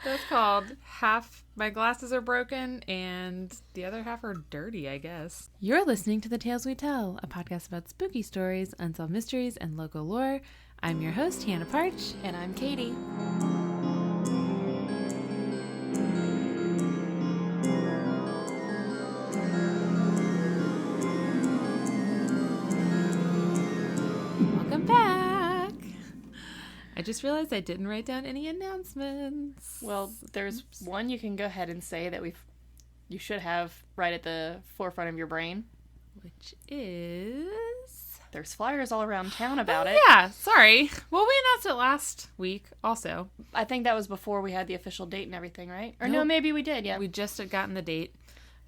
That's called half my glasses are broken and the other half are dirty, I guess. You're listening to The Tales We Tell, a podcast about spooky stories, unsolved mysteries, and local lore. I'm your host, Hannah Parch. And I'm Katy. Welcome back. I just realized I didn't write down any announcements. Well, there's one you can go ahead and say that you should have right at the forefront of your brain. Which is... There's flyers all around town about it. Yeah, sorry. Well, we announced it last week also. I think that was before we had the official date and everything, right? Or Nope. no, maybe we did, yeah. We just had gotten the date.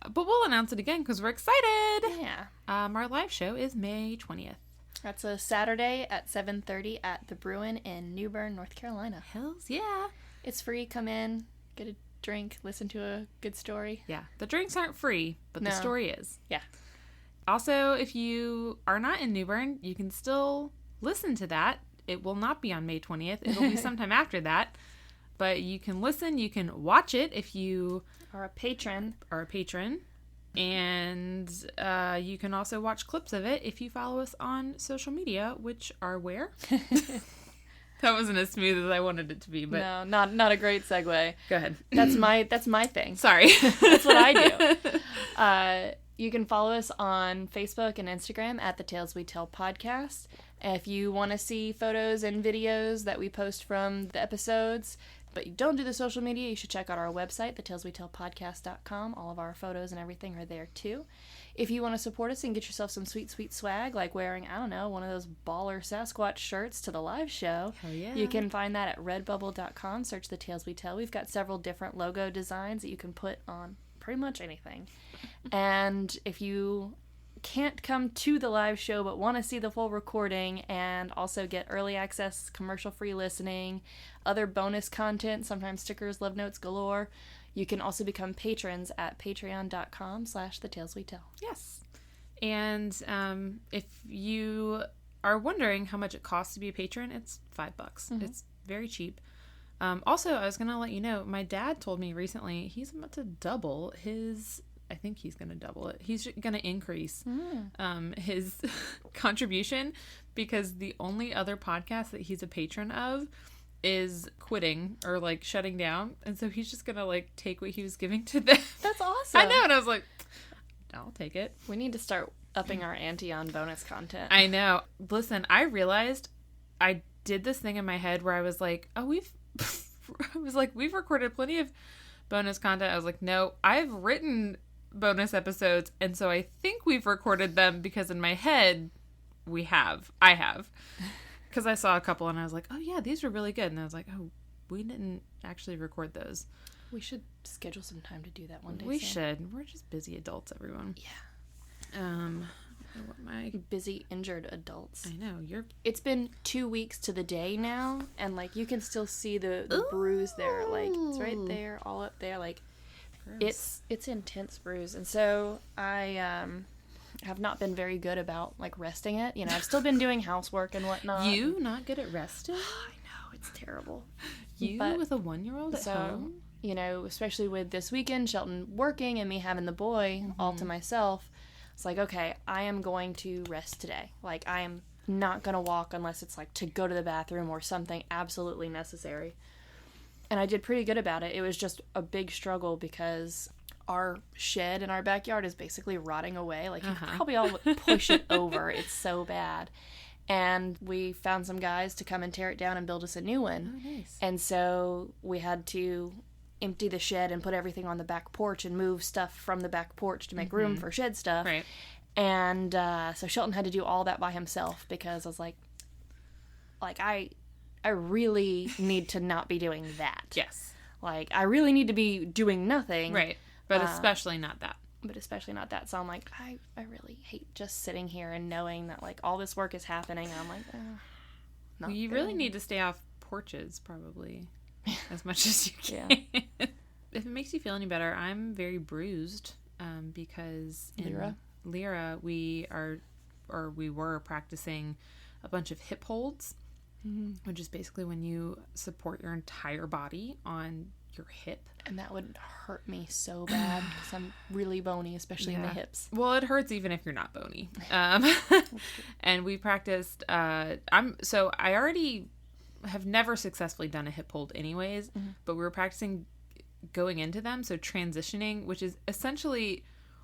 But we'll announce it again because we're excited. Yeah. Our live show is May 20th. That's a Saturday at 7:30 at the Bruin in New Bern, North Carolina. Hells yeah. It's free. Come in, get a drink, listen to a good story. Yeah. The drinks aren't free, but the No. story is. Yeah. Also, if you are not in New Bern, you can still listen to that. It will not be on May 20th. It'll be sometime after that. But you can listen. You can watch it if you Or a patron. are a patron. And you can also watch clips of it if you follow us on social media, which are where? That wasn't as smooth as I wanted it to be, but No, not a great segue. go ahead. That's my thing. Sorry. That's what I do. You can follow us on Facebook and Instagram at The Tales We Tell Podcast. If you want to see photos and videos that we post from the episodes, but you don't do the social media, you should check out our website, thetaleswetellpodcast.com. All of our photos and everything are there too. If you want to support us and get yourself some sweet, sweet swag, like wearing, I don't know, one of those baller Sasquatch shirts to the live show, Hell yeah. you can find that at redbubble.com. Search The Tales We Tell. We've got several different logo designs that you can put on pretty much anything. And if you can't come to the live show but want to see the full recording and also get early access, commercial-free listening, other bonus content, sometimes stickers, love notes galore, you can also become patrons at patreon.com/thetaleswetell. Yes. And if you are wondering how much it costs to be a patron, it's $5. Mm-hmm. It's very cheap. Also, I was going to let you know, my dad told me recently he's about to double his... I think he's going to double it. He's going to increase his contribution because the only other podcast that he's a patron of is quitting or like shutting down. And so he's just going to like take what he was giving to them. That's awesome. I know. And I was like, I'll take it. We need to start upping our ante on bonus content. I know. Listen, I realized I did this thing in my head where I was like, oh, we've recorded plenty of bonus content. I was like, no, I've written bonus episodes, and so I think we've recorded them because in my head I have because I saw a couple and I was like, oh yeah, these were really good, and I was like, oh, we didn't actually record those. We should schedule some time to do that one day. We should. We're just busy adults, everyone. Yeah. What am I? Busy injured adults. I know you're. It's been 2 weeks to the day now, and like you can still see the bruise there. Like it's right there, all up there. Like Gross. it's intense bruise, and so I have not been very good about like resting it. You know, I've still been doing housework and whatnot. You not good at resting? I know, it's terrible. You But- with a 1-year-old at home? You know, especially with this weekend, Shelton working and me having the boy all to myself, it's like, okay, I am going to rest today. Like, I am not going to walk unless it's like to go to the bathroom or something absolutely necessary. And I did pretty good about it. It was just a big struggle because our shed in our backyard is basically rotting away. Like, you could probably all push it over. It's so bad. And we found some guys to come and tear it down and build us a new one. Oh, nice. And so we had to empty the shed and put everything on the back porch and move stuff from the back porch to make room for shed stuff. Right. And so Shelton had to do all that by himself because I was like I really need to not be doing that. Yes. Like, I really need to be doing nothing. Right. But especially not that. But especially not that. So I'm like, I really hate just sitting here and knowing that, like, all this work is happening. And I'm like, Well, you really need to stay off porches, probably, as much as you can. Yeah. If it makes you feel any better, I'm very bruised because in Lyra we were practicing a bunch of hip holds, which is basically when you support your entire body on your hip. And that would hurt me so bad because I'm really bony, especially in the hips. Well, it hurts even if you're not bony. And we practiced. I already have never successfully done a hip hold anyways, but we were practicing going into them. So transitioning, which is essentially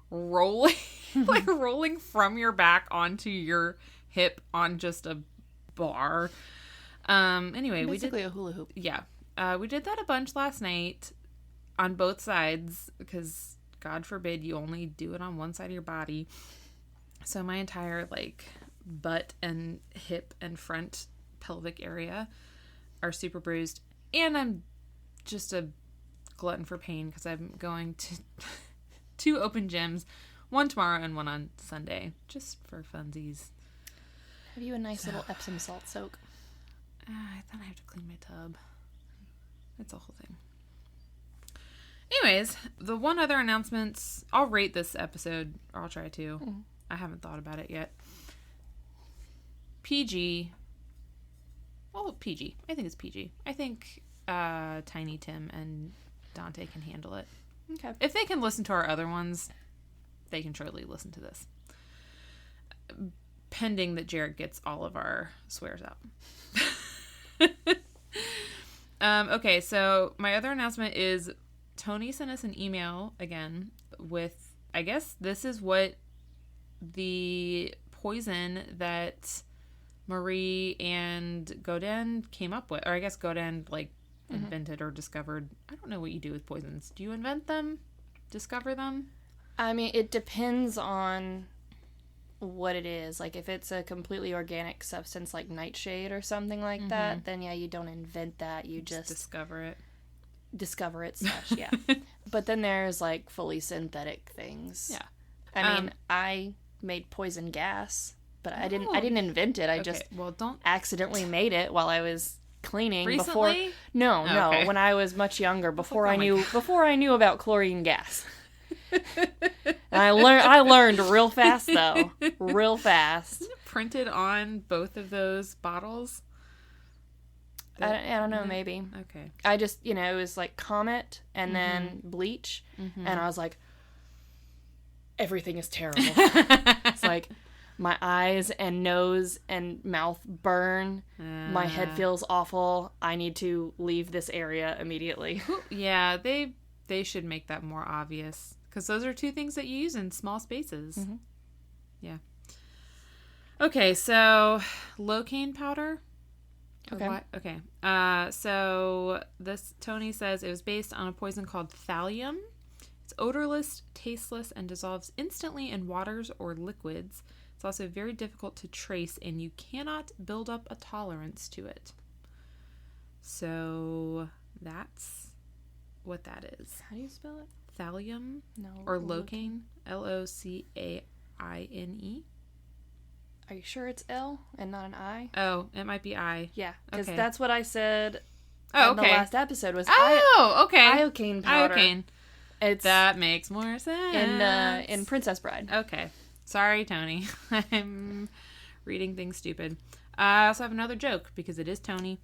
rolling, like rolling from your back onto your hip on just a bar. Anyway, basically a hula hoop. Yeah. We did that a bunch last night on both sides because God forbid you only do it on one side of your body. So my entire like butt and hip and front pelvic area are super bruised, and I'm just a glutton for pain because I'm going to 2 open gyms, one tomorrow and one on Sunday, just for funsies. Have you a nice little Epsom salt soak? I thought I have to clean my tub. It's a whole thing. Anyways, the one other announcements, I'll rate this episode, or I'll try to. I haven't thought about it yet. PG. Well, PG. I think it's PG. I think Tiny Tim and Dante can handle it. Okay. If they can listen to our other ones, they can surely listen to this. Pending that Jared gets all of our swears out. Okay, so my other announcement is Tony sent us an email again with, I guess this is what the poison that Marie and Godin came up with. Or I guess Godin, like, invented or discovered. I don't know what you do with poisons. Do you invent them? Discover them? I mean, it depends on what it is. Like, if it's a completely organic substance like nightshade or something like that, then yeah, you don't invent that. You just discover it. Discover it, such, yeah. But then there's, like, fully synthetic things. Yeah. I mean, I made poison gas, but I didn't invent it. I just accidentally made it while I was cleaning. Recently? No, okay. When I was much younger, before I knew about chlorine gas. And I learned real fast, though. Real fast. Isn't it printed on both of those bottles? I don't know, maybe. Okay. I just, it was like Comet and then bleach. And I was like, everything is terrible. It's like my eyes and nose and mouth burn. My head feels awful. I need to leave this area immediately. Yeah, they should make that more obvious. Because those are 2 things that you use in small spaces. Yeah. Okay, so locaine powder. Okay. So this, Tony says, it was based on a poison called thallium. It's odorless, tasteless, and dissolves instantly in waters or liquids. It's also very difficult to trace, and you cannot build up a tolerance to it. So that's what that is. How do you spell it? Thallium? No. Or locaine? Locaine. Are you sure it's L and not an I? Oh, it might be I. Yeah, because okay. that's what I said in the last episode was okay. Iocane powder. Iocane. That makes more sense. In Princess Bride. Okay. Sorry, Tony. I'm reading things stupid. I also have another joke because it is Tony.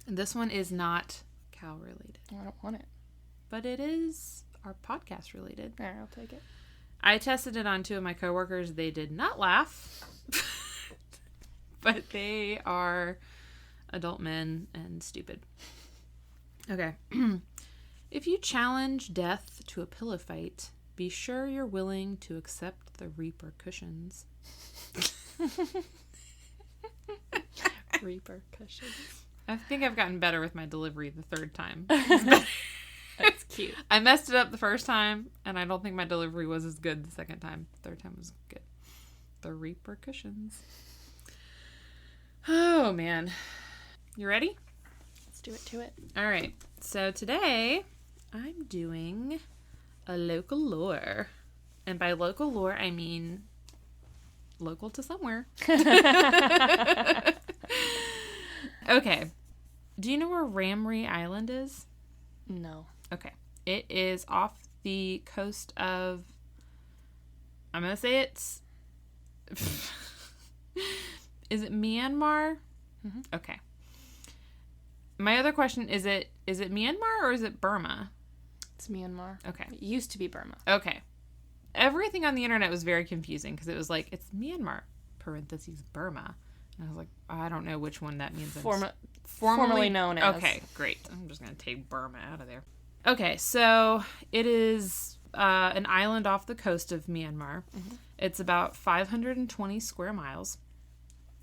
This one is not cow related. I don't want it. But it is our podcast related. There, I'll take it. I tested it on 2 of my coworkers. They did not laugh. But they are adult men and stupid. Okay. If you challenge death to a pillow fight, be sure you're willing to accept the repercussions. Repercussions. I think I've gotten better with my delivery the 3rd time. That's cute. I messed it up the first time, and I don't think my delivery was as good the second time. The 3rd time was good. The repercussions. Oh, man. You ready? Let's do it to it. All right. So today, I'm doing a local lore. And by local lore, I mean local to somewhere. Okay. Do you know where Ramree Island is? No. Okay. It is off the coast of... I'm going to say it's... Is it Myanmar? Mm-hmm. Okay. My other question, is it Myanmar or is it Burma? It's Myanmar. Okay. It used to be Burma. Okay. Everything on the internet was very confusing because it was like, it's Myanmar, parentheses, Burma. And I was like, I don't know which one that means. Formerly known as. Okay, great. I'm just going to take Burma out of there. Okay, so it is an island off the coast of Myanmar. Mm-hmm. It's about 520 square miles.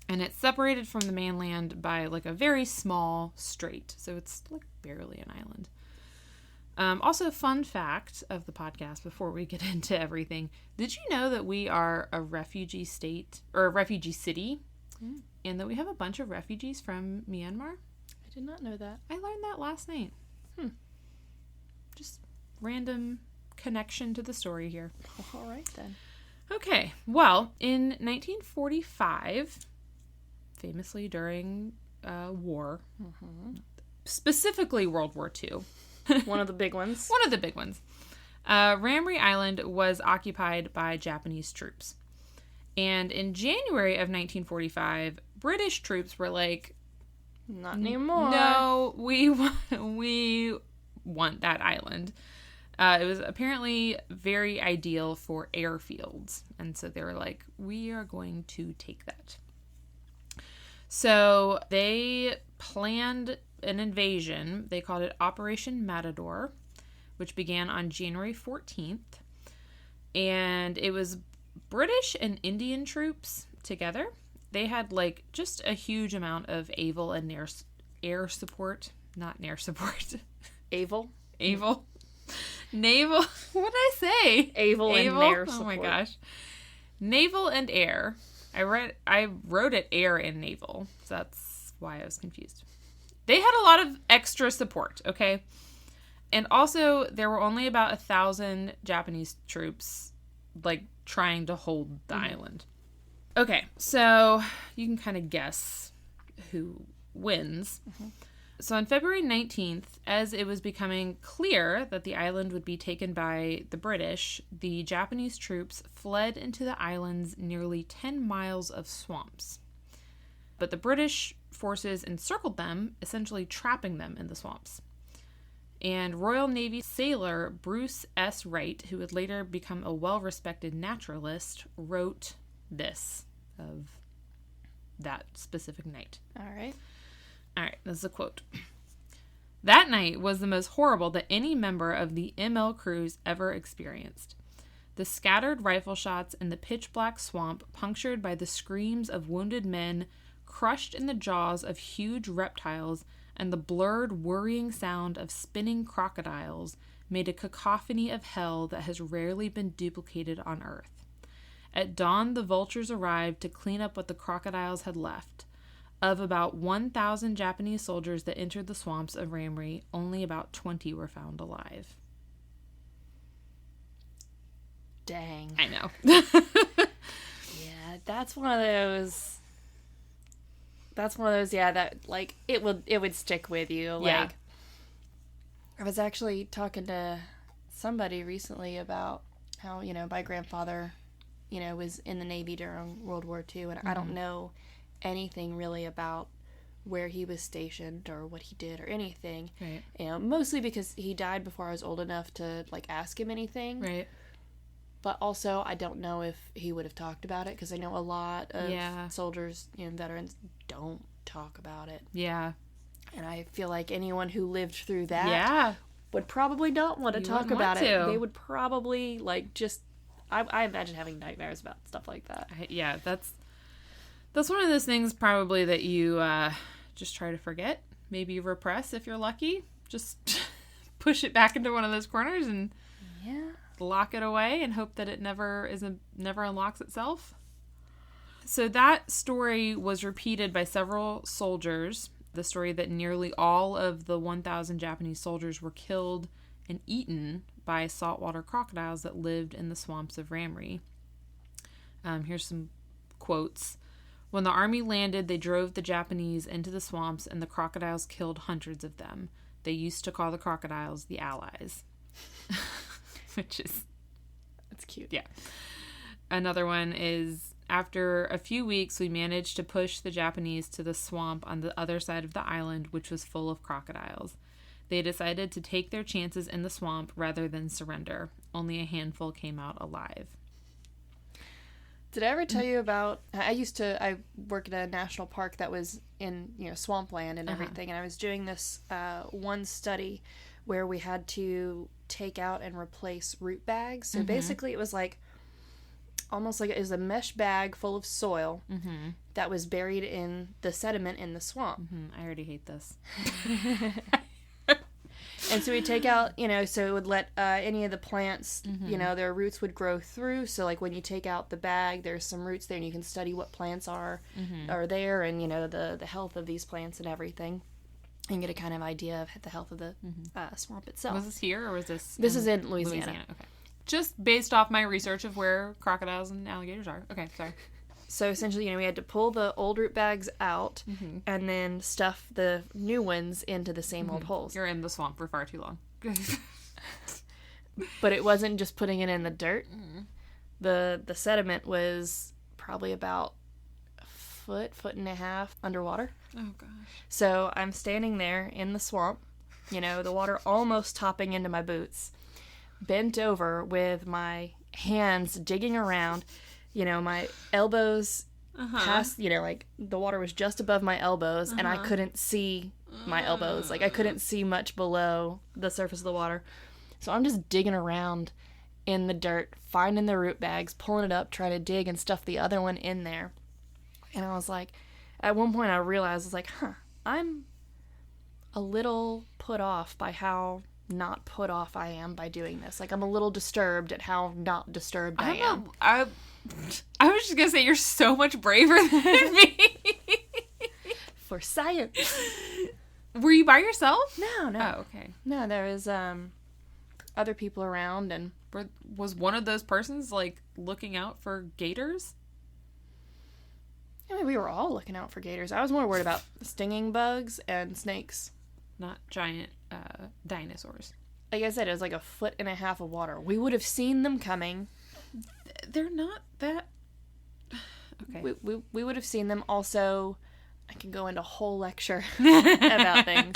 And it's separated from the mainland by like a very small strait. So it's like barely an island. Also, fun fact of the podcast before we get into everything. Did you know that we are a refugee state or a refugee city? Mm. And that we have a bunch of refugees from Myanmar? I did not know that. I learned that last night. Just random connection to the story here. All right, then. Okay. Well, in 1945, famously during war, specifically World War II. One of the big ones. One of the big ones. Ramree Island was occupied by Japanese troops. And in January of 1945, British troops were like, not anymore. No, we want that island. It was apparently very ideal for airfields. And so they were like, we are going to take that. So they planned an invasion. They called it Operation Matador, which began on January 14th. And it was British and Indian troops together. They had like just a huge amount of aval and air support. Not nair support. Aval? Aval. Naval. What did I say? Aval and nair support. Oh my gosh. Naval and air. I wrote it air and naval. So that's why I was confused. They had a lot of extra support, okay? And also, there were only about 1,000 Japanese troops, like, trying to hold the island. Okay, so you can kind of guess who wins. So on February 19th, as it was becoming clear that the island would be taken by the British, the Japanese troops fled into the island's nearly 10 miles of swamps. But the British forces encircled them, essentially trapping them in the swamps. And Royal Navy sailor Bruce S. Wright, who would later become a well-respected naturalist, wrote this of that specific night. All right, this is a quote. That night was the most horrible that any member of the ML crews ever experienced. The scattered rifle shots in the pitch-black swamp, punctured by the screams of wounded men, crushed in the jaws of huge reptiles, and the blurred, worrying sound of spinning crocodiles made a cacophony of hell that has rarely been duplicated on Earth. At dawn, the vultures arrived to clean up what the crocodiles had left. Of about 1,000 Japanese soldiers that entered the swamps of Ramree, only about 20 were found alive. Dang. I know. Yeah, that's one of those, yeah, that, like, it would stick with you. Like, yeah. I was actually talking to somebody recently about how, my grandfather, was in the Navy during World War II, and I don't know anything really about where he was stationed or what he did or anything. Right. Mostly because he died before I was old enough to, like, ask him anything. Right. But also, I don't know if he would have talked about it, because I know a lot of soldiers, veterans, don't talk about it. Yeah. And I feel like anyone who lived through that would probably not want to talk about it. They would probably, like, just... I imagine having nightmares about stuff like that. That's one of those things probably that you just try to forget. Maybe you repress if you're lucky. Just push it back into one of those corners and lock it away and hope that it never unlocks itself. So that story was repeated by several soldiers. The story that nearly all of the 1,000 Japanese soldiers were killed and eaten by saltwater crocodiles that lived in the swamps of Ramree. Here's some quotes. When the army landed, they drove the Japanese into the swamps, and the crocodiles killed hundreds of them. They used to call the crocodiles the Allies. Which is... That's cute. Yeah. Another one is, After a few weeks, we managed to push the Japanese to the swamp on the other side of the island, which was full of crocodiles. They decided to take their chances in the swamp rather than surrender. Only a handful came out alive. Did I ever tell you about, I work at a national park that was in, swampland and everything, and I was doing this one study where we had to take out and replace root bags. So basically it was like, almost like it was a mesh bag full of soil that was buried in the sediment in the swamp. I already hate this. And so we take out, so it would let any of the plants, their roots would grow through. So like when you take out the bag, there's some roots there and you can study what plants are there and, the health of these plants and everything. And get a kind of idea of the health of the swamp itself. Was this here or was this? This is in Louisiana. Okay. Just based off my research of where crocodiles and alligators are. Okay, sorry. So essentially, we had to pull the old root bags out and then stuff the new ones into the same old holes. You're in the swamp for far too long. But it wasn't just putting it in the dirt. The sediment was probably about a foot and a half underwater. Oh, gosh. So I'm standing there in the swamp, the water almost topping into my boots, bent over with my hands digging around. My elbows past, like the water was just above my elbows and I couldn't see my elbows. Like I couldn't see much below the surface of the water. So I'm just digging around in the dirt, finding the root bags, pulling it up, trying to dig and stuff the other one in there. And I was like, at one point I realized, I was like, I'm a little put off by how not put off I am by doing this. Like I'm a little disturbed at how not disturbed I am. I was just gonna say you're so much braver than me. For science. Were you by yourself? No. Oh, okay. No, there was other people around, and was one of those persons like looking out for gators? I mean, we were all looking out for gators. I was more worried about stinging bugs and snakes. Not giant dinosaurs. Like I said, it was like a foot and a half of water. We would have seen them coming. They're not that... Okay. We would have seen them. Also, I can go into a whole lecture about things,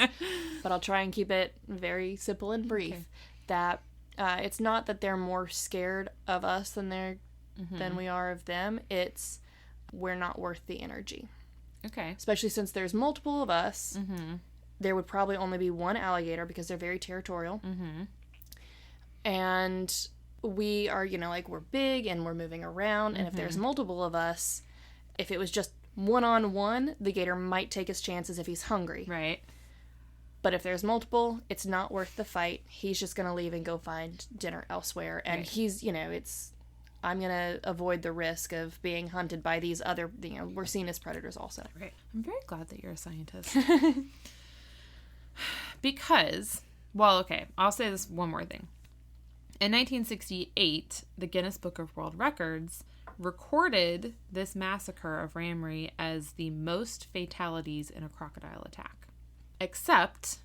but I'll try and keep it very simple and brief. Okay. That it's not that they're more scared of us than we are of them. It's we're not worth the energy. Okay. Especially since there's multiple of us. There would probably only be one alligator because they're very territorial. And we are, we're big and we're moving around. And if there's multiple of us, if it was just one-on-one, the gator might take his chances if he's hungry. Right. But if there's multiple, it's not worth the fight. He's just going to leave and go find dinner elsewhere. And right. He's, I'm going to avoid the risk of being hunted by these other, we're seen as predators also. Right. I'm very glad that you're a scientist. Because, I'll say this one more thing. In 1968, the Guinness Book of World Records recorded this massacre of Ramree as the most fatalities in a crocodile attack. Except...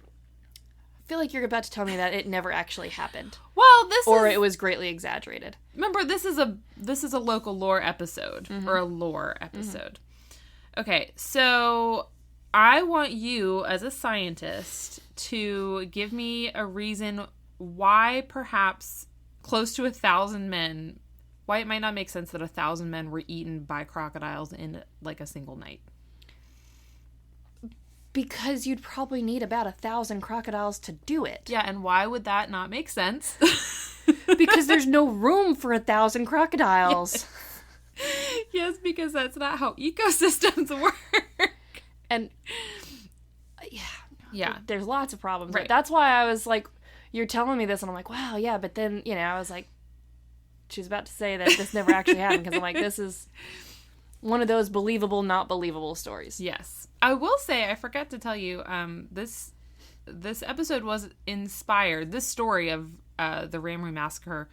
I feel like you're about to tell me that it never actually happened. Well, it was greatly exaggerated. Remember, this is a local lore episode, or a lore episode. Okay, so I want you, as a scientist, to give me a reason why perhaps close to 1,000 men, why it might not make sense that 1,000 men were eaten by crocodiles in like a single night. Because you'd probably need about 1,000 crocodiles to do it. Yeah, and why would that not make sense? Because there's no room for 1,000 crocodiles. Yes, because that's not how ecosystems work. And yeah, there's lots of problems. Right. That's why I was like, you're telling me this, and I'm like, wow, yeah, but then, I was like, she's about to say that this never actually happened, because I'm like, this is one of those believable, not believable stories. Yes. I will say, I forgot to tell you, this episode was inspired, this story of the Ramree Massacre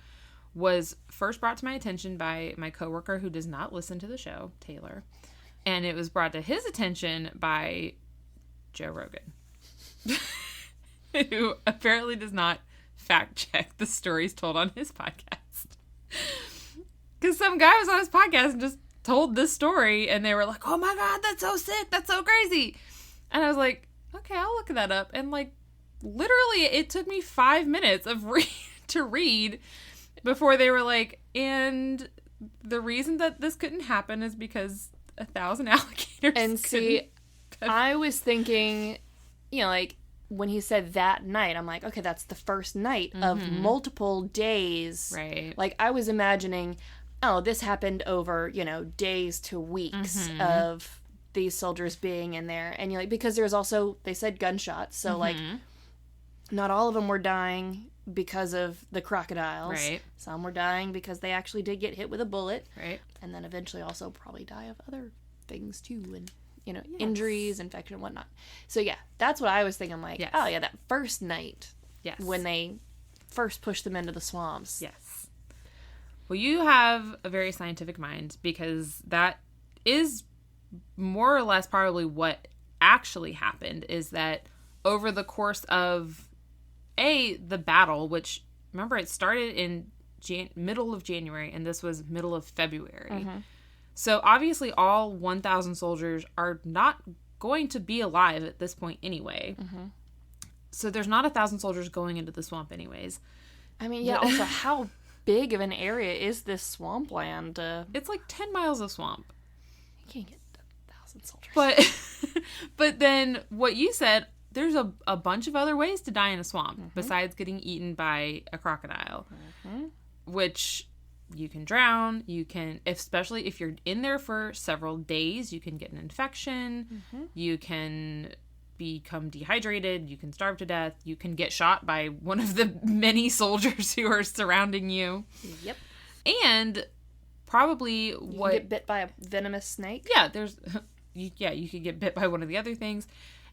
was first brought to my attention by my coworker who does not listen to the show, Taylor. And it was brought to his attention by Joe Rogan, who apparently does not fact check the stories told on his podcast. Because some guy was on his podcast and just told this story, and they were like, oh my God, that's so sick. That's so crazy. And I was like, okay, I'll look that up. And like, literally, it took me 5 minutes to read before they were like, and the reason that this couldn't happen is because 1,000 alligators. And see, I was thinking, you know, like, when he said that night, I'm like, okay, that's the first night of multiple days. Right. Like, I was imagining, oh, this happened over, you know, days to weeks of these soldiers being in there. And, you know, like, because there's also, they said gunshots. So, like, not all of them were dying because of the crocodiles. Right. Some were dying because they actually did get hit with a bullet. Right. And then eventually also probably die of other things, too. And, you know, injuries, infection, and whatnot. So, yeah, that's what I was thinking. I'm like, oh, yeah, that first night. Yes. When they first pushed them into the swamps. Yes. Well, you have a very scientific mind, because that is more or less probably what actually happened, is that over the course of the battle, which, remember, it started in middle of January, and this was middle of February. So obviously all 1,000 soldiers are not going to be alive at this point anyway. So there's not 1,000 soldiers going into the swamp anyways. I mean, yeah, also, how big of an area is this swampland? It's like 10 miles of swamp. You can't get 1,000 soldiers. But then what you said, there's a bunch of other ways to die in a swamp besides getting eaten by a crocodile, which you can drown. You can, especially if you're in there for several days, you can get an infection. You can become dehydrated. You can starve to death. You can get shot by one of the many soldiers who are surrounding you. Yep. And probably you can get bit by a venomous snake. Yeah, you could get bit by one of the other things.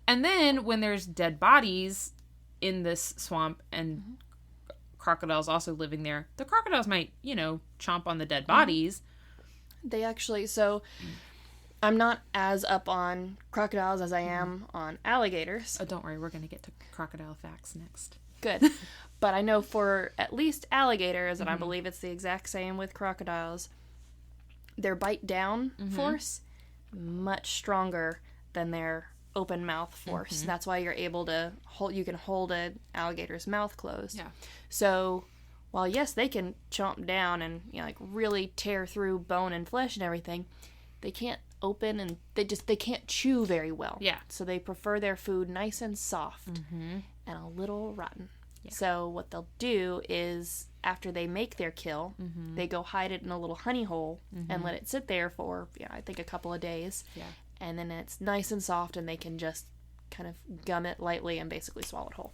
And then when there's dead bodies in this swamp and crocodiles also living there, the crocodiles might, you know, chomp on the dead bodies. They actually, so I'm not as up on crocodiles as I am on alligators. Oh, don't worry, we're going to get to crocodile facts next. Good. But I know for at least alligators, and I believe it's the exact same with crocodiles, their bite down force much stronger than their open mouth force. That's why you're able to hold an alligator's mouth closed. Yeah. So while yes, they can chomp down and, you know, like, really tear through bone and flesh and everything, they can't open, and they can't chew very well. Yeah. So they prefer their food nice and soft and a little rotten. Yeah. So what they'll do is, after they make their kill, they go hide it in a little honey hole and let it sit there for, I think, a couple of days. Yeah. And then it's nice and soft, and they can just kind of gum it lightly and basically swallow it whole.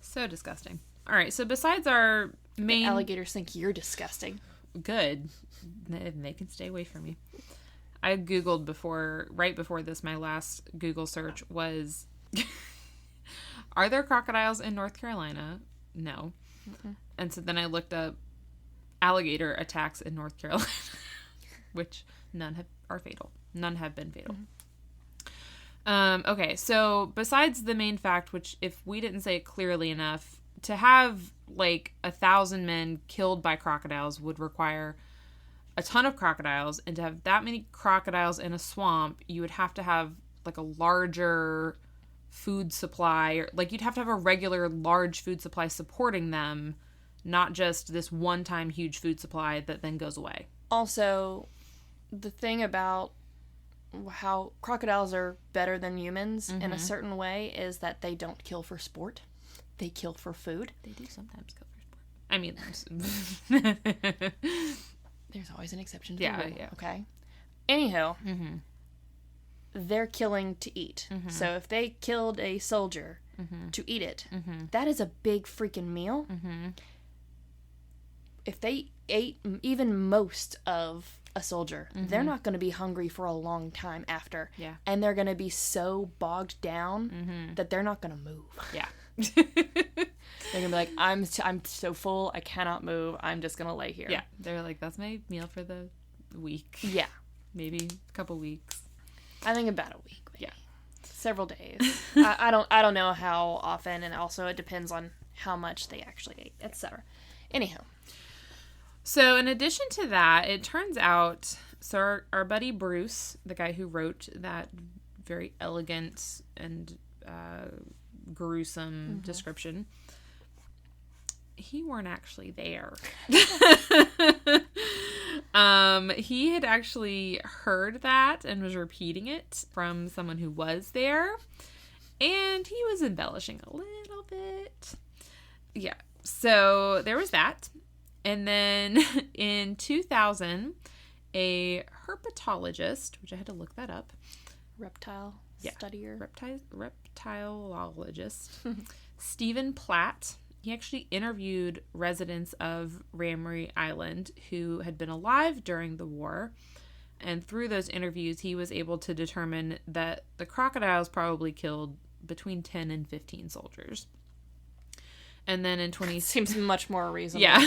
So disgusting. All right, so besides our main... The alligators think you're disgusting. Good. They can stay away from me. I Googled right before this, my last Google search was, are there crocodiles in North Carolina? No. And so then I looked up alligator attacks in North Carolina, which none are fatal. None have been fatal. Okay, so besides the main fact, which if we didn't say it clearly enough, to have like 1,000 men killed by crocodiles would require a ton of crocodiles, and to have that many crocodiles in a swamp, you would have to have like a larger food supply, or like you'd have to have a regular large food supply supporting them, not just this one-time huge food supply that then goes away. Also, the thing about how crocodiles are better than humans in a certain way is that they don't kill for sport. They kill for food. They do sometimes kill for sport. I mean, there's always an exception to the rule. Yeah. Okay. Anyhow, they're killing to eat. So if they killed a soldier to eat it, that is a big freaking meal. If they ate even most of a soldier, they're not going to be hungry for a long time after. Yeah. And they're going to be so bogged down that they're not going to move. Yeah. They're going to be like, I'm so full, I cannot move. I'm just going to lay here. Yeah. They're like, that's my meal for the week. Yeah. Maybe a couple weeks. I think about a week. Maybe. Yeah. Several days. I don't know how often, and also it depends on how much they actually ate, etc. Anyhow. So in addition to that, it turns out, so our buddy Bruce, the guy who wrote that very elegant and gruesome description, he weren't actually there. He had actually heard that and was repeating it from someone who was there, and he was embellishing a little bit. Yeah, so there was that. And then in 2000, a herpetologist, which I had to look that up. Studier. Reptilologist. Stephen Platt. He actually interviewed residents of Ramree Island who had been alive during the war. And through those interviews, he was able to determine that the crocodiles probably killed between 10 and 15 soldiers. And then in seems much more reasonable. Yeah.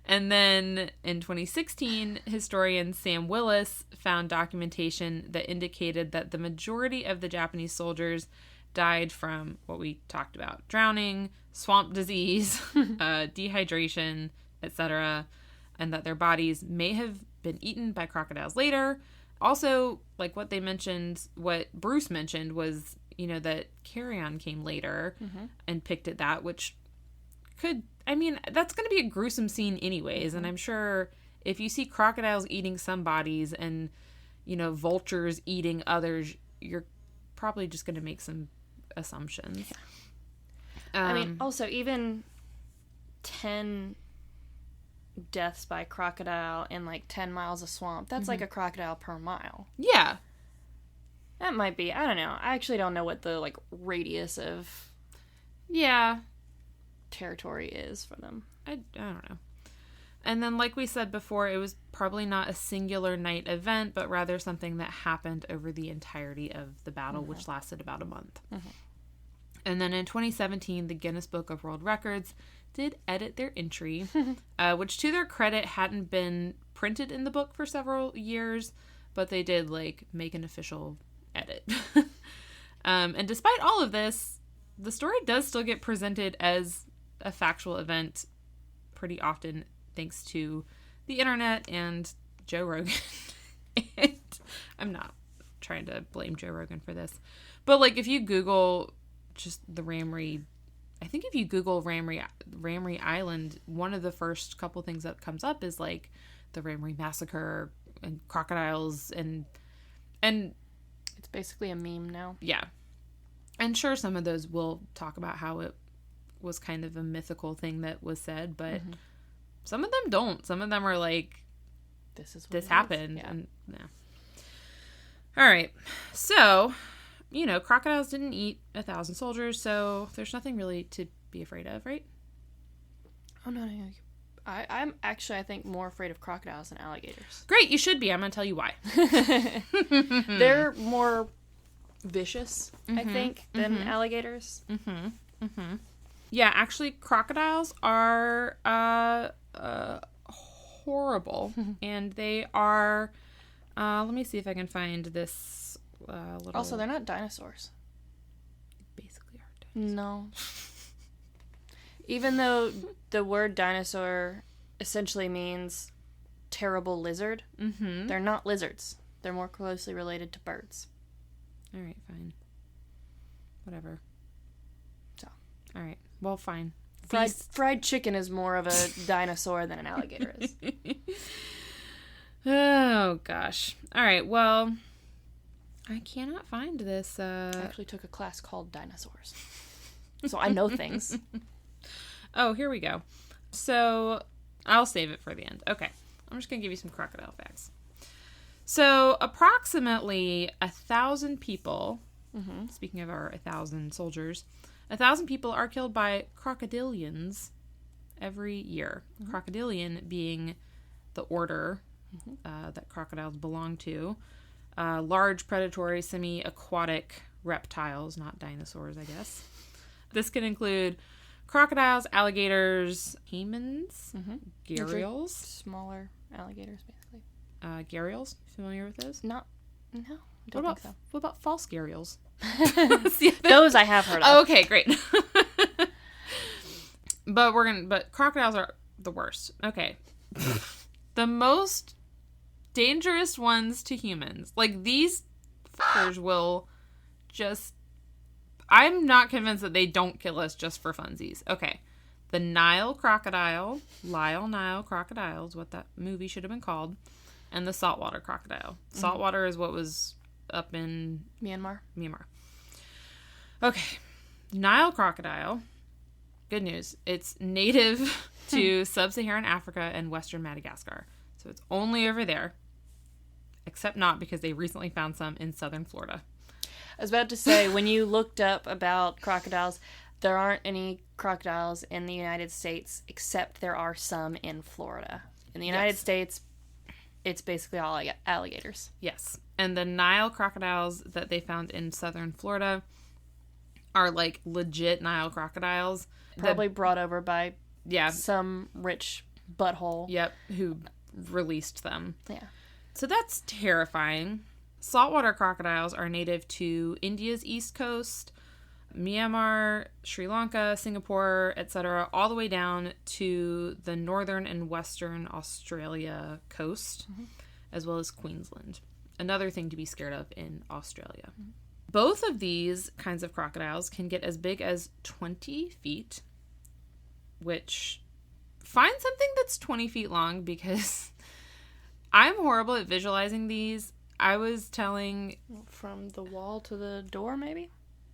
And then in 2016, historian Sam Willis found documentation that indicated that the majority of the Japanese soldiers died from what we talked about: drowning, swamp disease, dehydration, etc., and that their bodies may have been eaten by crocodiles later. Also, like what Bruce mentioned was, that carrion came later and picked at that, which that's going to be a gruesome scene anyways. And I'm sure if you see crocodiles eating some bodies and, vultures eating others, you're probably just going to make some assumptions. Yeah. Also, even 10 deaths by crocodile in 10 miles of swamp, that's like a crocodile per mile. Yeah. That might be, I don't know. I actually don't know what the radius of territory is for them. I don't know. And then, like we said before, it was probably not a singular night event, but rather something that happened over the entirety of the battle, which lasted about a month. And then in 2017, the Guinness Book of World Records did edit their entry, which to their credit hadn't been printed in the book for several years, but they did make an official edit. And despite all of this, the story does still get presented as a factual event pretty often, thanks to the internet and Joe Rogan. And I'm not trying to blame Joe Rogan for this, but if you Google just the Ramree, I think if you Google Ramree Island, one of the first couple things that comes up is the Ramree Massacre and crocodiles and it's basically a meme now. Yeah. And sure, some of those will talk about how it was kind of a mythical thing that was said, but some of them don't. Some of them are this happened. Yeah. And all right. So, crocodiles didn't eat 1,000 soldiers, so there's nothing really to be afraid of, right? Oh, no. I'm actually, I think, more afraid of crocodiles than alligators. Great, you should be. I'm going to tell you why. They're more vicious, I think, than alligators. Yeah, actually, crocodiles are horrible. And they are, let me see if I can find this little... Also, they're not dinosaurs. They basically are dinosaurs. No. Even though the word dinosaur essentially means terrible lizard, they're not lizards. They're more closely related to birds. All right, fine. Whatever. So. All right. Well, fine. Fried chicken is more of a dinosaur than an alligator is. Oh, gosh. All right, well, I cannot find this. I actually took a class called Dinosaurs. So I know things. Oh, here we go. So I'll save it for the end. Okay. I'm just going to give you some crocodile facts. So approximately 1,000 people, speaking of our 1,000 soldiers, 1,000 people are killed by crocodilians every year. Crocodilian being the order that crocodiles belong to. Large predatory semi-aquatic reptiles, not dinosaurs, I guess. This can include crocodiles, alligators, caimans, gharials. Smaller alligators, basically. Gharials, familiar with those? No. What about false gharials? Those I have heard of. Oh, okay, great. But crocodiles are the worst. Okay. The most dangerous ones to humans. Like, these fuckers will just... I'm not convinced that they don't kill us just for funsies. Okay. The Nile crocodile, Lyle Nile crocodile is what that movie should have been called, and the saltwater crocodile. Saltwater is what was up in... Myanmar. Okay. Nile crocodile, good news. It's native to sub-Saharan Africa and western Madagascar. So it's only over there. Except not, because they recently found some in southern Florida. I was about to say, when you looked up about crocodiles, there aren't any crocodiles in the United States, except there are some in Florida. In the United States, it's basically all alligators. Yes. And the Nile crocodiles that they found in southern Florida are like legit Nile crocodiles. Probably brought over by yeah, some rich butthole. Yep, who released them. Yeah. So that's terrifying. Saltwater crocodiles are native to India's east coast, Myanmar, Sri Lanka, Singapore, etc., all the way down to the northern and western Australia coast, as well as Queensland. Another thing to be scared of in Australia. Both of these kinds of crocodiles can get as big as 20 feet, which, find something that's 20 feet long, because I'm horrible at visualizing these. I was telling... From the wall to the door, maybe?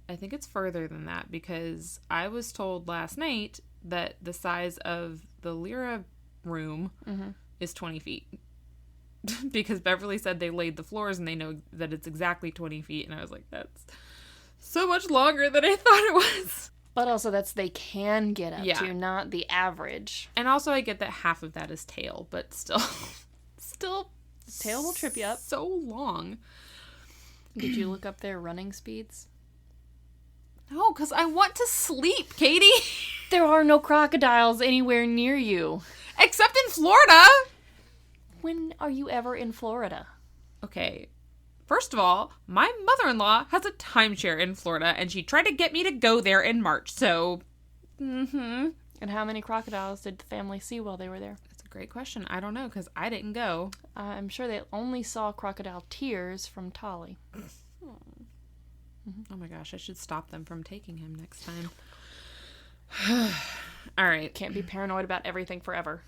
I think it's further than that, because I was told last night that the size of the Lyra room is 20 feet. Because Beverly said they laid the floors and they know that it's exactly 20 feet. And I was like, that's so much longer than I thought it was. But also they can get up to, not the average. And also I get that half of that is tail, but still... Tail will trip you up. So long. Did you look up their running speeds? No, because I want to sleep, Katie. There are no crocodiles anywhere near you. Except in Florida. When are you ever in Florida? Okay. First of all, my mother-in-law has a timeshare in Florida, and she tried to get me to go there in March, so... And how many crocodiles did the family see while they were there? Great question. I don't know, because I didn't go. I'm sure they only saw crocodile tears from Tolly. Oh my gosh, I should stop them from taking him next time. All right. Can't be paranoid about everything forever.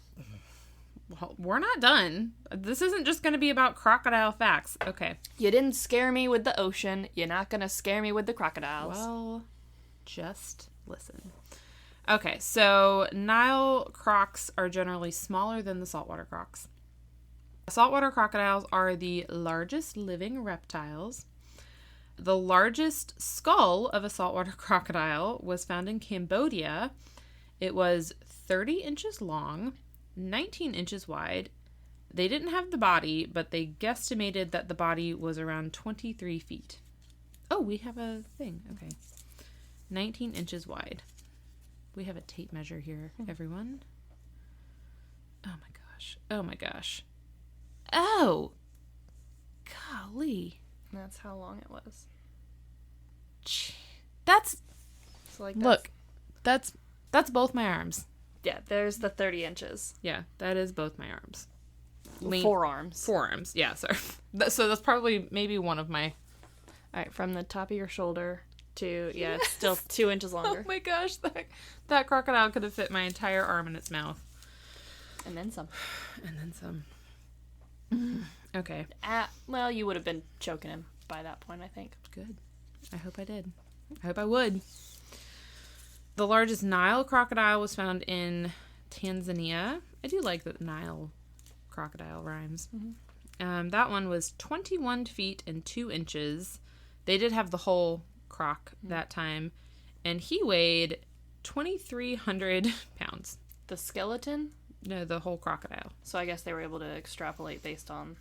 Well, we're not done. This isn't just going to be about crocodile facts. Okay. You didn't scare me with the ocean. You're not going to scare me with the crocodiles. Well, just listen. Okay, so Nile crocs are generally smaller than the saltwater crocs. Saltwater crocodiles are the largest living reptiles. The largest skull of a saltwater crocodile was found in Cambodia. It was 30 inches long, 19 inches wide. They didn't have the body, but they guesstimated that the body was around 23 feet. Oh, we have a thing. Okay. 19 inches wide. We have a tape measure here, everyone. Oh my gosh. Oh my gosh. Oh! Golly. That's how long it was. That's... So like look, that's both my arms. Yeah, there's the 30 inches. Yeah, that is both my arms. Forearms. Forearms, yeah, sorry. So that's probably maybe one of my... Alright, from the top of your shoulder to, yeah, it's still 2 inches longer. Oh my gosh, that crocodile could have fit my entire arm in its mouth. And then some. And then some. Okay. Well, you would have been choking him by that point, I think. Good. I hope I did. I hope I would. The largest Nile crocodile was found in Tanzania. I do like that Nile crocodile rhymes. That one was 21 feet and 2 inches. They did have the whole croc that time, and he weighed 2,300 pounds. The skeleton? No, the whole crocodile. So I guess they were able to extrapolate based on...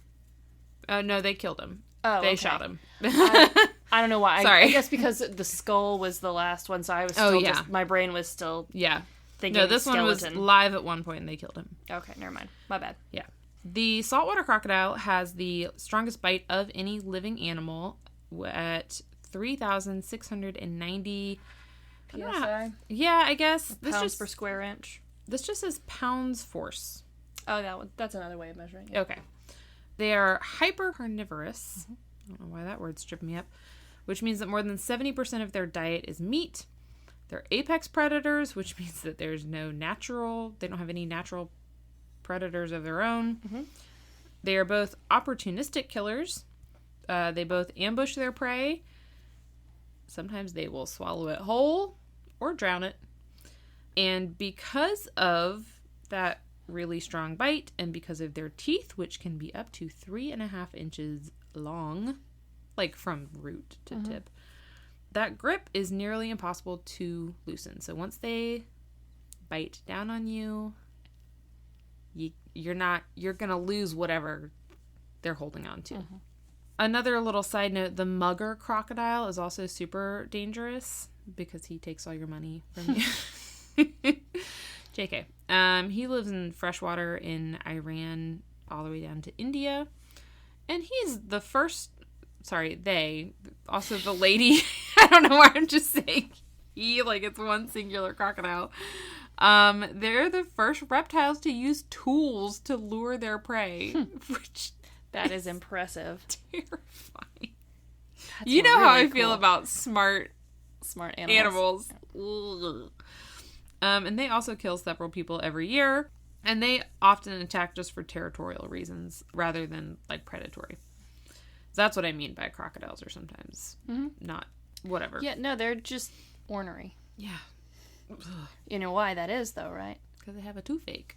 No, they killed him. Oh, they okay. shot him. I don't know why. Sorry. I guess because the skull was the last one, so I was still my brain was still thinking No, this skeleton. one was live at one point and they killed him. Okay, never mind. My bad. Yeah. The saltwater crocodile has the strongest bite of any living animal at 3,690 PSI? Yeah, I guess. Pounds per square inch. This just says pounds force. Oh, that's another way of measuring it. Okay. They are hypercarnivorous. I don't know why that word's tripping me up. Which means that more than 70% of their diet is meat. They're apex predators, which means that they don't have any natural predators of their own. Mm-hmm. They are both opportunistic killers. They both ambush their prey. Sometimes they will swallow it whole or drown it. And because of that really strong bite and because of their teeth, which can be up to 3.5 inches long, like from root to tip, that grip is nearly impossible to loosen. So once they bite down on you, you're going to lose whatever they're holding on to. Mm-hmm. Another little side note, the mugger crocodile is also super dangerous because he takes all your money from you. JK. He lives in freshwater in Iran all the way down to India. And he's the first, also the lady, I don't know why I'm just saying he, like it's one singular crocodile. They're the first reptiles to use tools to lure their prey, which that is impressive. Terrifying. You know really how I feel about smart animals. And they also kill several people every year, and they often attack just for territorial reasons rather than like predatory. So that's what I mean by crocodiles are sometimes not whatever. Yeah, no, they're just ornery. Yeah. You know why that is, though, right? Because they have a toothache.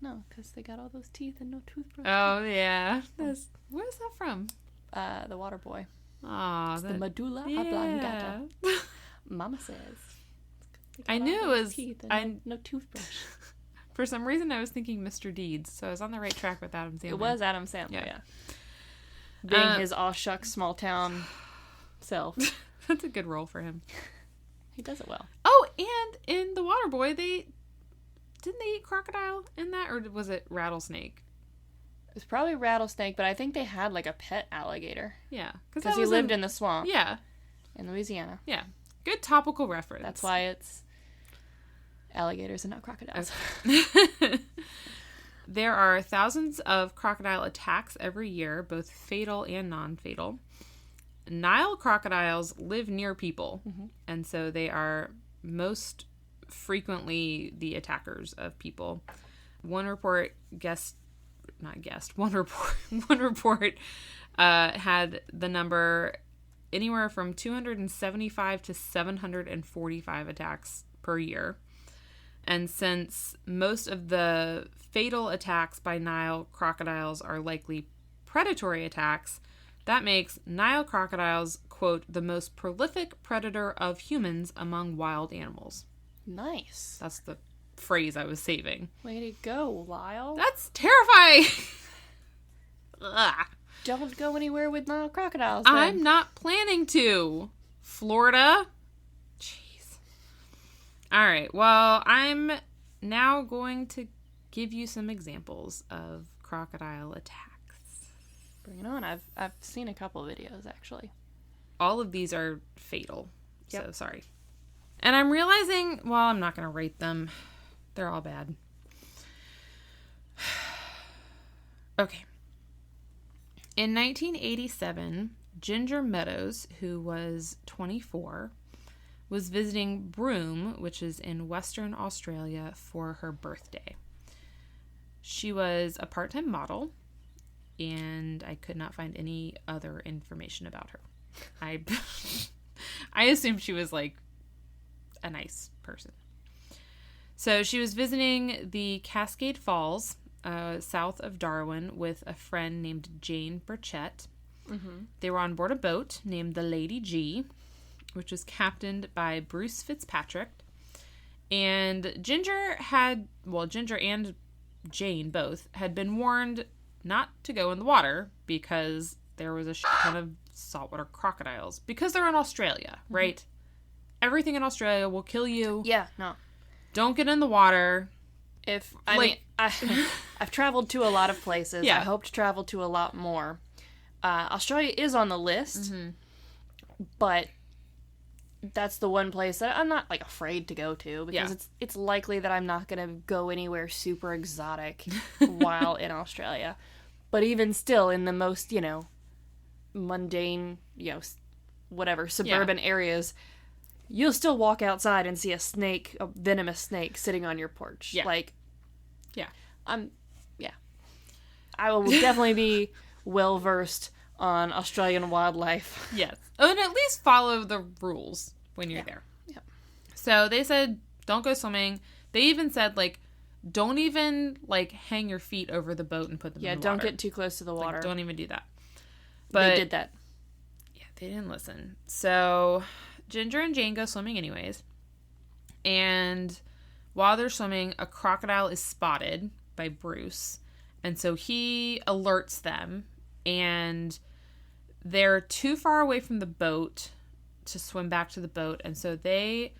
No, because they got all those teeth and no toothbrush. Oh, yeah. Where's that from? The water boy. Aw. The medulla oblongata. Mama says. I knew it was... Teeth and no toothbrush. For some reason, I was thinking Mr. Deeds, so I was on the right track with Adam Sandler. It was Adam Sandler, yeah. Being his aw shucks small town self. That's a good role for him. He does it well. Oh, and in The Waterboy, didn't they eat crocodile in that, or was it rattlesnake? It was probably rattlesnake, but I think they had like a pet alligator. Yeah, because he lived in the swamp. Yeah, in Louisiana. Yeah, good topical reference. That's why it's alligators and not crocodiles. Okay. There are thousands of crocodile attacks every year, both fatal and non-fatal. Nile crocodiles live near people, and so they are most frequently the attackers of people. One report had the number anywhere from 275 to 745 attacks per year. And since most of the fatal attacks by Nile crocodiles are likely predatory attacks, that makes Nile crocodiles, quote, the most prolific predator of humans among wild animals. Nice. That's the phrase I was saving. Way to go, Lyle. That's terrifying. Don't go anywhere with Nile crocodiles, then. I'm not planning to. Florida? Jeez. All right. Well, I'm now going to give you some examples of crocodile attacks. Bring it on. I've seen a couple of videos, actually. All of these are fatal. Yep. So sorry. And I'm realizing, well, I'm not going to rate them. They're all bad. Okay. In 1987, Ginger Meadows, who was 24, was visiting Broome, which is in Western Australia, for her birthday. She was a part-time model, and I could not find any other information about her. I assumed she was like a nice person. So she was visiting the Cascade Falls, south of Darwin, with a friend named Jane Burchett. They were on board a boat named the Lady G, which was captained by Bruce Fitzpatrick. And Ginger and Jane both had been warned not to go in the water because there was a ton of saltwater crocodiles. Because they're in Australia, right? Everything in Australia will kill you. Yeah, no. Don't get in the water. I've traveled to a lot of places. Yeah. I hope to travel to a lot more. Australia is on the list, but that's the one place that I'm not, like, afraid to go to, because it's likely that I'm not going to go anywhere super exotic while in Australia. But even still, in the most, mundane, whatever, suburban areas, you'll still walk outside and see a venomous snake sitting on your porch. Yeah. Like, yeah. I will definitely be well-versed on Australian wildlife. Yes. And at least follow the rules when you're there. Yeah. So they said, don't go swimming. They even said, like, don't even, like, hang your feet over the boat and put them in the water. Yeah, don't get too close to the water. Like, don't even do that. But they did that. Yeah, they didn't listen. So Ginger and Jane go swimming anyways. And while they're swimming, a crocodile is spotted by Bruce. And so he alerts them, and they're too far away from the boat to swim back to the boat. And so they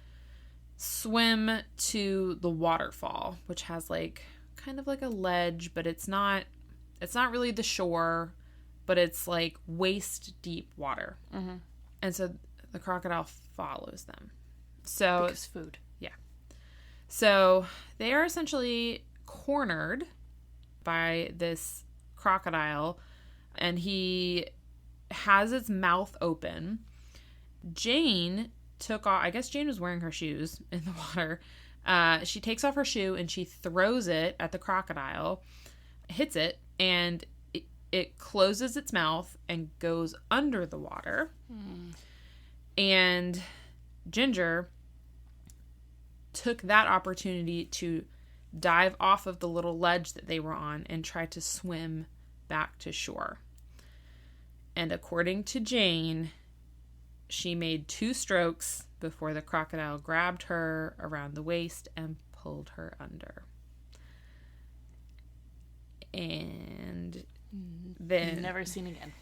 swim to the waterfall, which has like kind of like a ledge, but it's not really the shore, but it's like waist deep water. Mm-hmm. And so the crocodile follows them. So because food. Yeah. So they are essentially cornered by this crocodile, and he has its mouth open. Jane took off, I guess Jane was wearing her shoes in the water. She takes off her shoe and she throws it at the crocodile, hits it, and it closes its mouth and goes under the water. And Ginger took that opportunity to dive off of the little ledge that they were on and try to swim back to shore. And according to Jane, she made 2 strokes before the crocodile grabbed her around the waist and pulled her under. And then... Never seen again.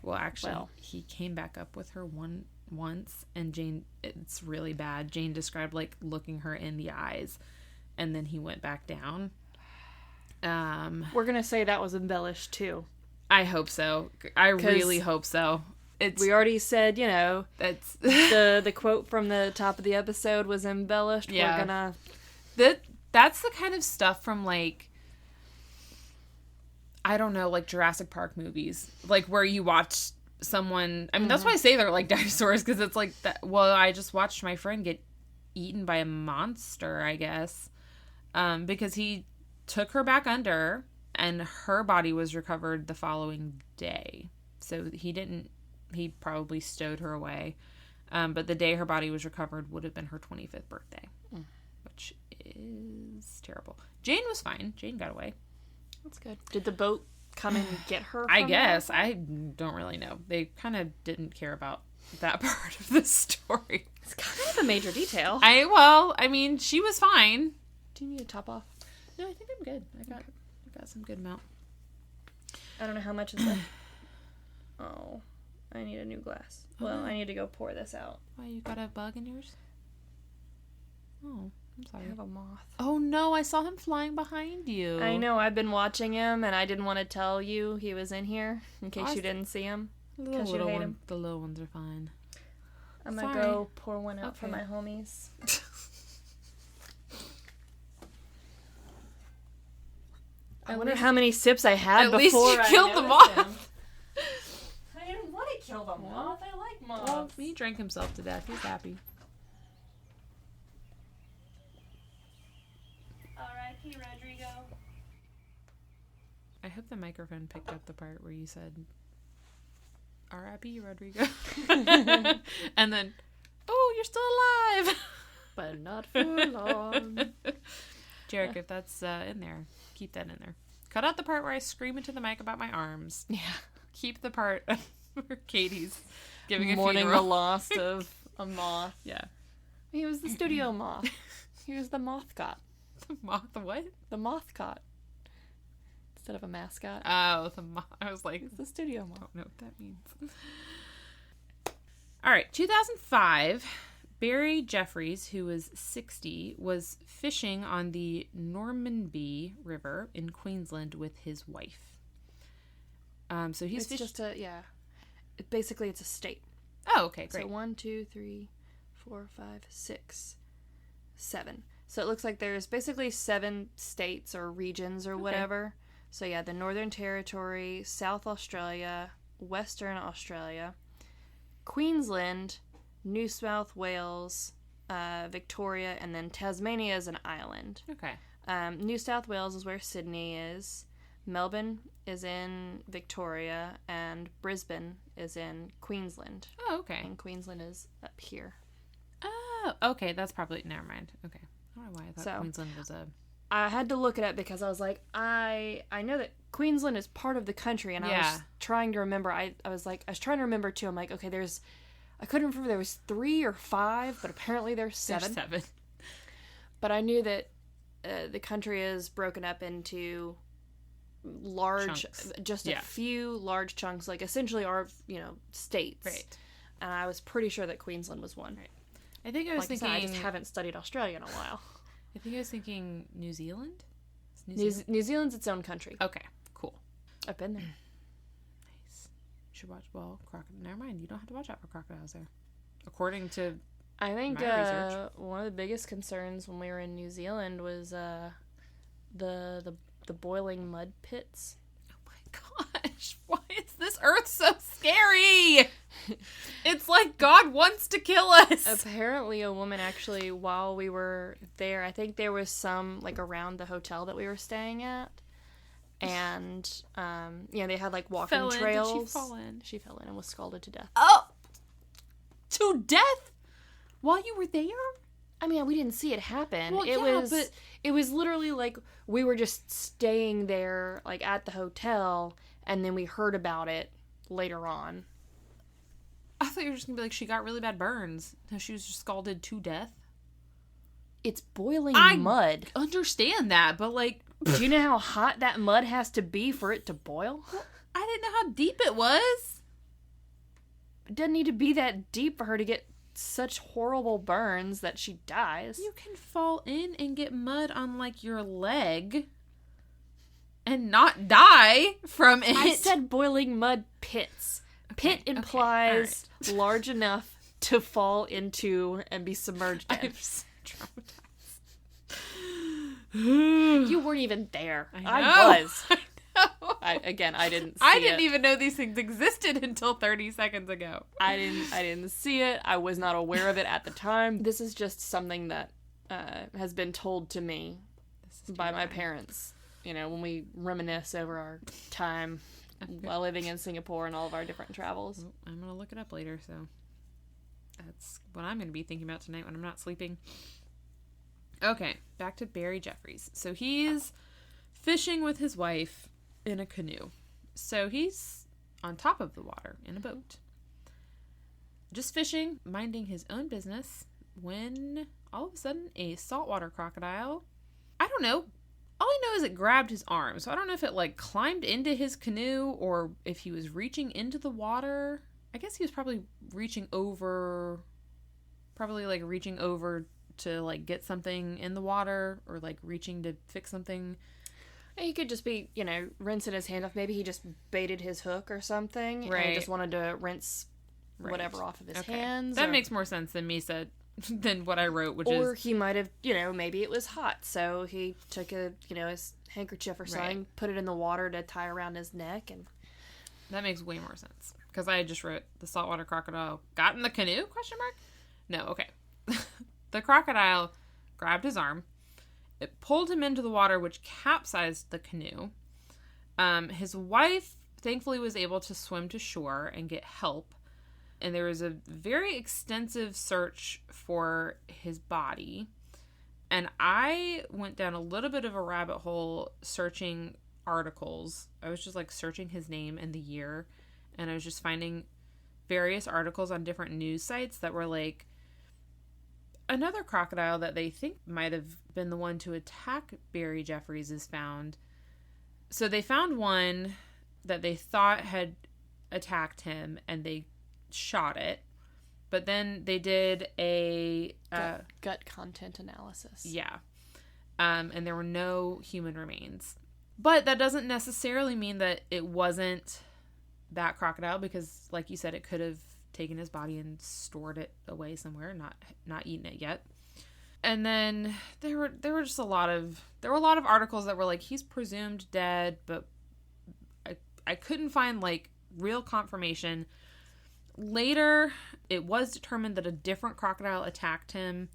Well, actually, he came back up with her once, and Jane, it's really bad. Jane described, like, looking her in the eyes, and then he went back down. We're going to say that was embellished, too. I hope so. I really hope so. We already said, that's the quote from the top of the episode was embellished. Yeah. We're gonna... That's the kind of stuff from, like, I don't know, like Jurassic Park movies. Like, where you watch someone... I mean, that's why I say they're like dinosaurs, because it's like that. Well, I just watched my friend get eaten by a monster, I guess. Because he took her back under, and her body was recovered the following day. So he probably stowed her away. But the day her body was recovered would have been her 25th birthday. Which is terrible. Jane was fine. Jane got away. That's good. Did the boat come and get her? I guess. I don't really know. They kind of didn't care about that part of the story. It's kind of a major detail. I mean, she was fine. Do you need to top off? No, I think I'm good. I got some good amount. I don't know how much is left. Oh, I need a new glass. Well, I need to go pour this out. Why, you got a bug in yours? Oh, I'm sorry. I have a moth. Oh no, I saw him flying behind you. I know, I've been watching him, and I didn't want to tell you he was in here, in case you didn't see him. Because you hate him. The little ones are fine. I'm going to go pour one out for my homies. I wonder how many sips I had before I At least you killed the moth. I didn't want to kill the moth. I like moths. Well, he drank himself to death. He's happy. R.I.P. Rodrigo. I hope the microphone picked up the part where you said, R.I.P. Rodrigo. And then, oh, you're still alive. But not for long. Jarek, if that's in there, keep that in there. Cut out the part where I scream into the mic about my arms. Yeah. Keep the part where Katie's giving a mourning funeral. the loss of a moth. Yeah. He was the studio moth. He was the moth cot. The moth, the what? The moth cot. Instead of a mascot. Oh, the moth. I was like, it's the studio moth. I don't know what that means. All right, 2005. Barry Jeffries, who was 60, was fishing on the Normanby River in Queensland with his wife. So he's It's just basically it's a state. Oh, okay, great. So 1, 2, 3, 4, 5, 6, 7. So it looks like there's basically 7 states or regions or whatever. So yeah, the Northern Territory, South Australia, Western Australia, Queensland, New South Wales, Victoria, and then Tasmania is an island. Okay. New South Wales is where Sydney is. Melbourne is in Victoria, and Brisbane is in Queensland. Oh, okay. And Queensland is up here. Oh, okay. That's probably... Never mind. Okay. I don't know why I thought Queensland was a... I had to look it up because I was like, I know that Queensland is part of the country, and I was trying to remember. I was trying to remember too. I'm like, okay, I couldn't remember if there was 3 or 5, but apparently there's 7. There's 7. But I knew that the country is broken up into large chunks. Just a few large chunks, like essentially our states. Right. And I was pretty sure that Queensland was one. Right. I think I was thinking... I just haven't studied Australia in a while. I think I was thinking New Zealand? New Zealand's its own country. Okay, cool. I've been there. Nice. You should watch, never mind. You don't have to watch out for crocodiles there. According to I think my research. One of the biggest concerns when we were in New Zealand was the boiling mud pits. Oh my gosh. Why is this earth so scary? It's like God wants to kill us. Apparently a woman actually, while we were there, I think there was some around the hotel that we were staying at, and they had walking trails. Did she fall in? She fell in and was scalded to death. Oh, to death while you were there? I mean, we didn't see it happen. Well, it was literally we were just staying there at the hotel, and then we heard about it later on. I thought you were just going to be she got really bad burns. No, she was just scalded to death. It's boiling mud. I understand that, but do you know how hot that mud has to be for it to boil? Well, I didn't know how deep it was. It doesn't need to be that deep for her to get such horrible burns that she dies. You can fall in and get mud on your leg and not die from it. I said boiling mud pits. Okay, pit implies large enough to fall into and be submerged in. I'm so traumatized. You weren't even there. I was. I know. I didn't see it. I didn't even know these things existed until 30 seconds ago. I didn't see it. I was not aware of it at the time. This is just something that has been told to me by my parents. When we reminisce over our time while living in Singapore and all of our different travels. I'm going to look it up later, so that's what I'm going to be thinking about tonight when I'm not sleeping. Okay, back to Barry Jeffries. So he's fishing with his wife in a canoe. So he's on top of the water in a boat. Just fishing, minding his own business, when all of a sudden a saltwater crocodile, I don't know, all I know is it grabbed his arm. So I don't know if it climbed into his canoe or if he was reaching into the water. I guess he was probably reaching over to get something in the water or reaching to fix something. He could just be, rinsing his hand off. Maybe he just baited his hook or something. Right. And he just wanted to rinse whatever off of his hands. That makes more sense than what I wrote, or he might have, maybe it was hot, so he took his handkerchief or something, put it in the water to tie around his neck, and that makes way more sense. Because I just wrote the saltwater crocodile got in the canoe? ? No, okay. The crocodile grabbed his arm. It pulled him into the water, which capsized the canoe. His wife thankfully was able to swim to shore and get help. And there was a very extensive search for his body. And I went down a little bit of a rabbit hole searching articles. I was just searching his name and the year. And I was just finding various articles on different news sites that were another crocodile that they think might have been the one to attack Barry Jeffries is found. So they found one that they thought had attacked him and they shot it, but then they did a gut content analysis. Yeah. And there were no human remains. But that doesn't necessarily mean that it wasn't that crocodile, because like you said, it could have taken his body and stored it away somewhere, not eaten it yet. And then there were just a lot of articles that were like, he's presumed dead, but I couldn't find like real confirmation. Later, it was determined that a different crocodile attacked him.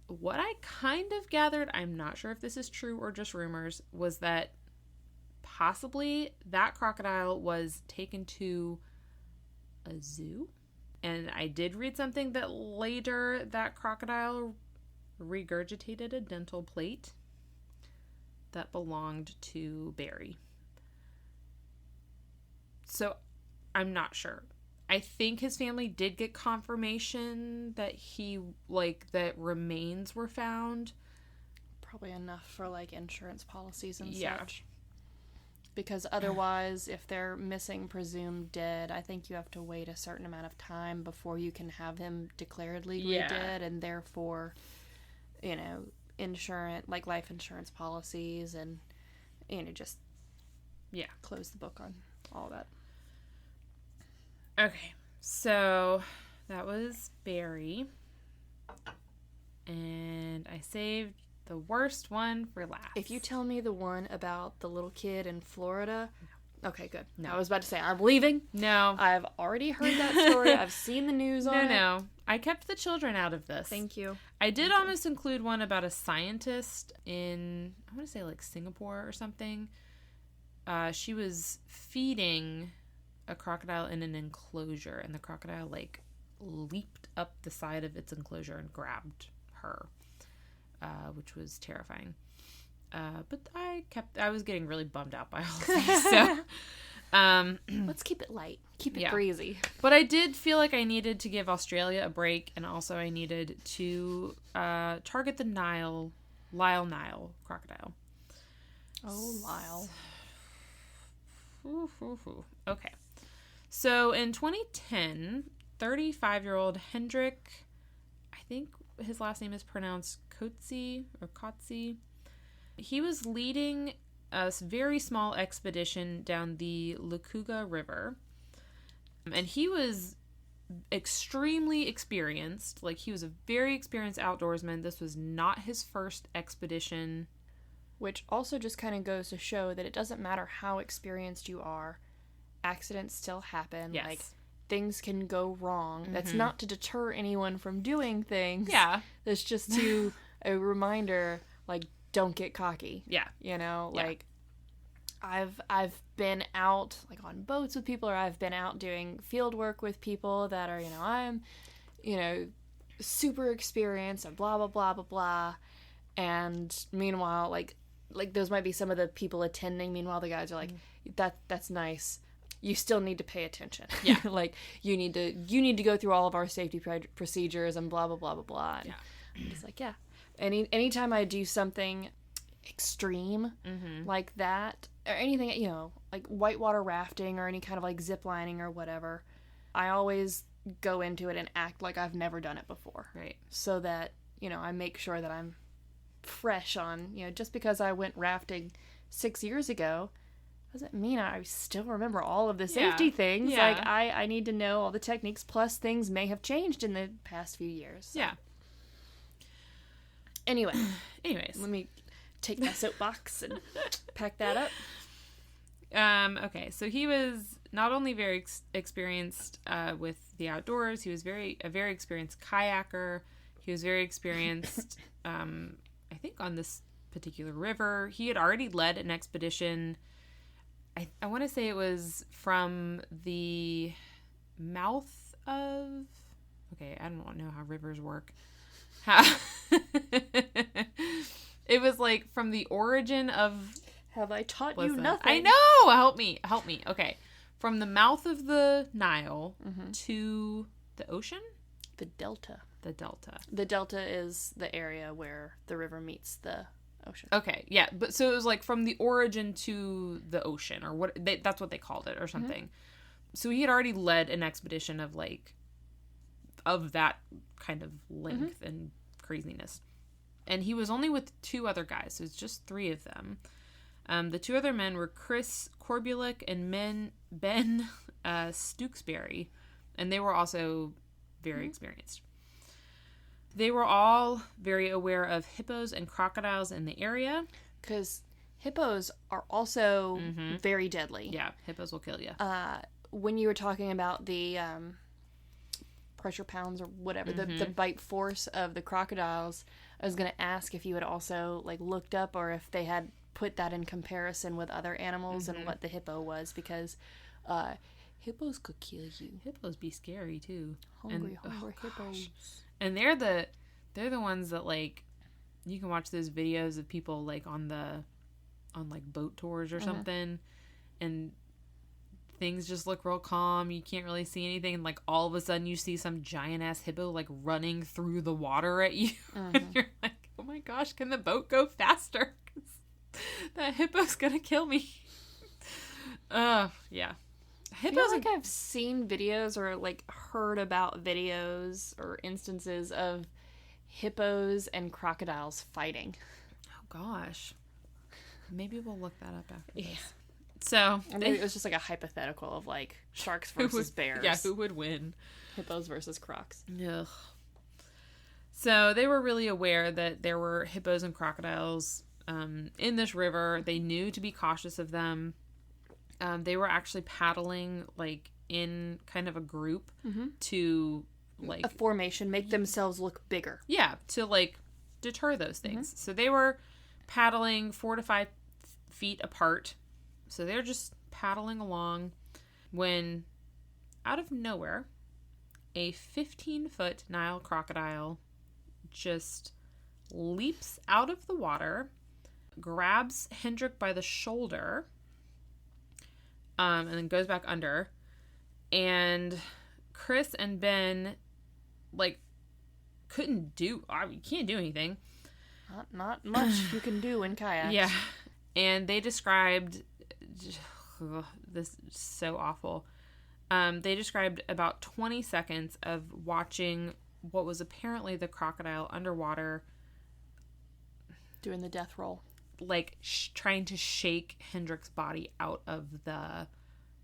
What I kind of gathered, I'm not sure if this is true or just rumors, was that possibly that crocodile was taken to a zoo. And I did read something that later that crocodile regurgitated a dental plate that belonged to Barry. So I'm not sure. I think his family did get confirmation that that remains were found. Probably enough for, like, insurance policies and Yeah. such. Because otherwise, if they're missing, presumed dead, I think you have to wait a certain amount of time before you can have him declared legally dead, and therefore, insurance, like life insurance policies, and, just close the book on all that. Okay, so that was Barry. And I saved the worst one for last. If you tell me the one about the little kid in Florida... No. Okay, good. No. I was about to say, I'm leaving. No. I've already heard that story. I've seen the news on it. No. I kept the children out of this. Thank you. I did almost include one about a scientist in, I want to say like Singapore or something. She was feeding a crocodile in an enclosure, and the crocodile like leaped up the side of its enclosure and grabbed her, which was terrifying. But I was getting really bummed out by all of these, so let's keep it light, keep it breezy. But I did feel like I needed to give Australia a break, and also I needed to target the Nile crocodile. Oh, Lyle. Okay. So in 2010, 35-year-old Hendrik, I think his last name is pronounced Kotze. He was leading a very small expedition down the Lukuga River. And he was extremely experienced. Like, he was a very experienced outdoorsman. This was not his first expedition. Which also just kind of goes to show that it doesn't matter how experienced you are. Accidents still happen. Yes. Like, things can go wrong. Mm-hmm. That's not to deter anyone from doing things. Yeah. That's just a reminder, like, don't get cocky. Yeah. Like, I've been out, like, on boats with people, or I've been out doing field work with people that are, I'm, super experienced and blah, blah, blah, blah, blah. And meanwhile, like those might be some of the people attending. Meanwhile, the guys are like, that's nice. You still need to pay attention. Yeah. Like, you need to go through all of our safety procedures and blah, blah, blah, blah, blah. And I'm just like, yeah. Anytime I do something extreme like that, or anything, like whitewater rafting or any kind of like zip lining or whatever, I always go into it and act like I've never done it before. Right. So that, I make sure that I'm fresh on, just because I went rafting 6 years ago doesn't mean I still remember all of the safety things. Yeah. Like, I need to know all the techniques, plus things may have changed in the past few years. So. Yeah. Anyways, let me take my soapbox and pack that up. Okay, so he was not only very experienced with the outdoors, he was a very experienced kayaker. He was very experienced, I think, on this particular river. He had already led an expedition. I want to say it was from the mouth of... Okay, I don't know how rivers work. It was like from the origin of... Have I taught you nothing? I know! Help me. Okay. From the mouth of the Nile to the ocean? The delta. The delta. The delta is the area where the river meets the ocean. Okay, yeah. But so it was like from the origin to the ocean, or that's what they called it, or something. Mm-hmm. So he had already led an expedition of that kind of length and craziness. And he was only with 2 other guys, so it's just 3 of them. The 2 other men were Chris Corbulic and Ben Stooksbury. And they were also very experienced. They were all very aware of hippos and crocodiles in the area. Because hippos are also very deadly. Yeah, hippos will kill you. When you were talking about the pressure pounds or whatever, the bite force of the crocodiles, I was going to ask if you had also like looked up or if they had put that in comparison with other animals and what the hippo was, because hippos could kill you. Hippos be scary too. Hungry hippos. And they're the ones that, like, you can watch those videos of people like on like boat tours or something, and things just look real calm. You can't really see anything, and like all of a sudden you see some giant ass hippo like running through the water at you, and you're like, oh my gosh, can the boat go faster? 'Cause that hippo's gonna kill me. Yeah. I feel like I've seen videos or like heard about videos or instances of hippos and crocodiles fighting. Oh gosh. Maybe we'll look that up after this. So and maybe it was just like a hypothetical of like sharks versus bears. Yeah, who would win? Hippos versus crocs. Ugh. So they were really aware that there were hippos and crocodiles in this river. They knew to be cautious of them. They were actually paddling like in kind of a group to like a formation, make themselves look bigger. Yeah, to like deter those things. So they were paddling 4 to 5 feet apart. So they're just paddling along when out of nowhere a 15-foot Nile crocodile just leaps out of the water, grabs Hendrik by the shoulder, and then goes back under. And Chris and Ben, like, couldn't do... you can't do anything. Not much you can do in kayaks. Yeah. And they described... this is so awful. They described about 20 seconds of watching what was apparently the crocodile underwater... doing the death roll. Like, trying to shake Hendrik's body out of the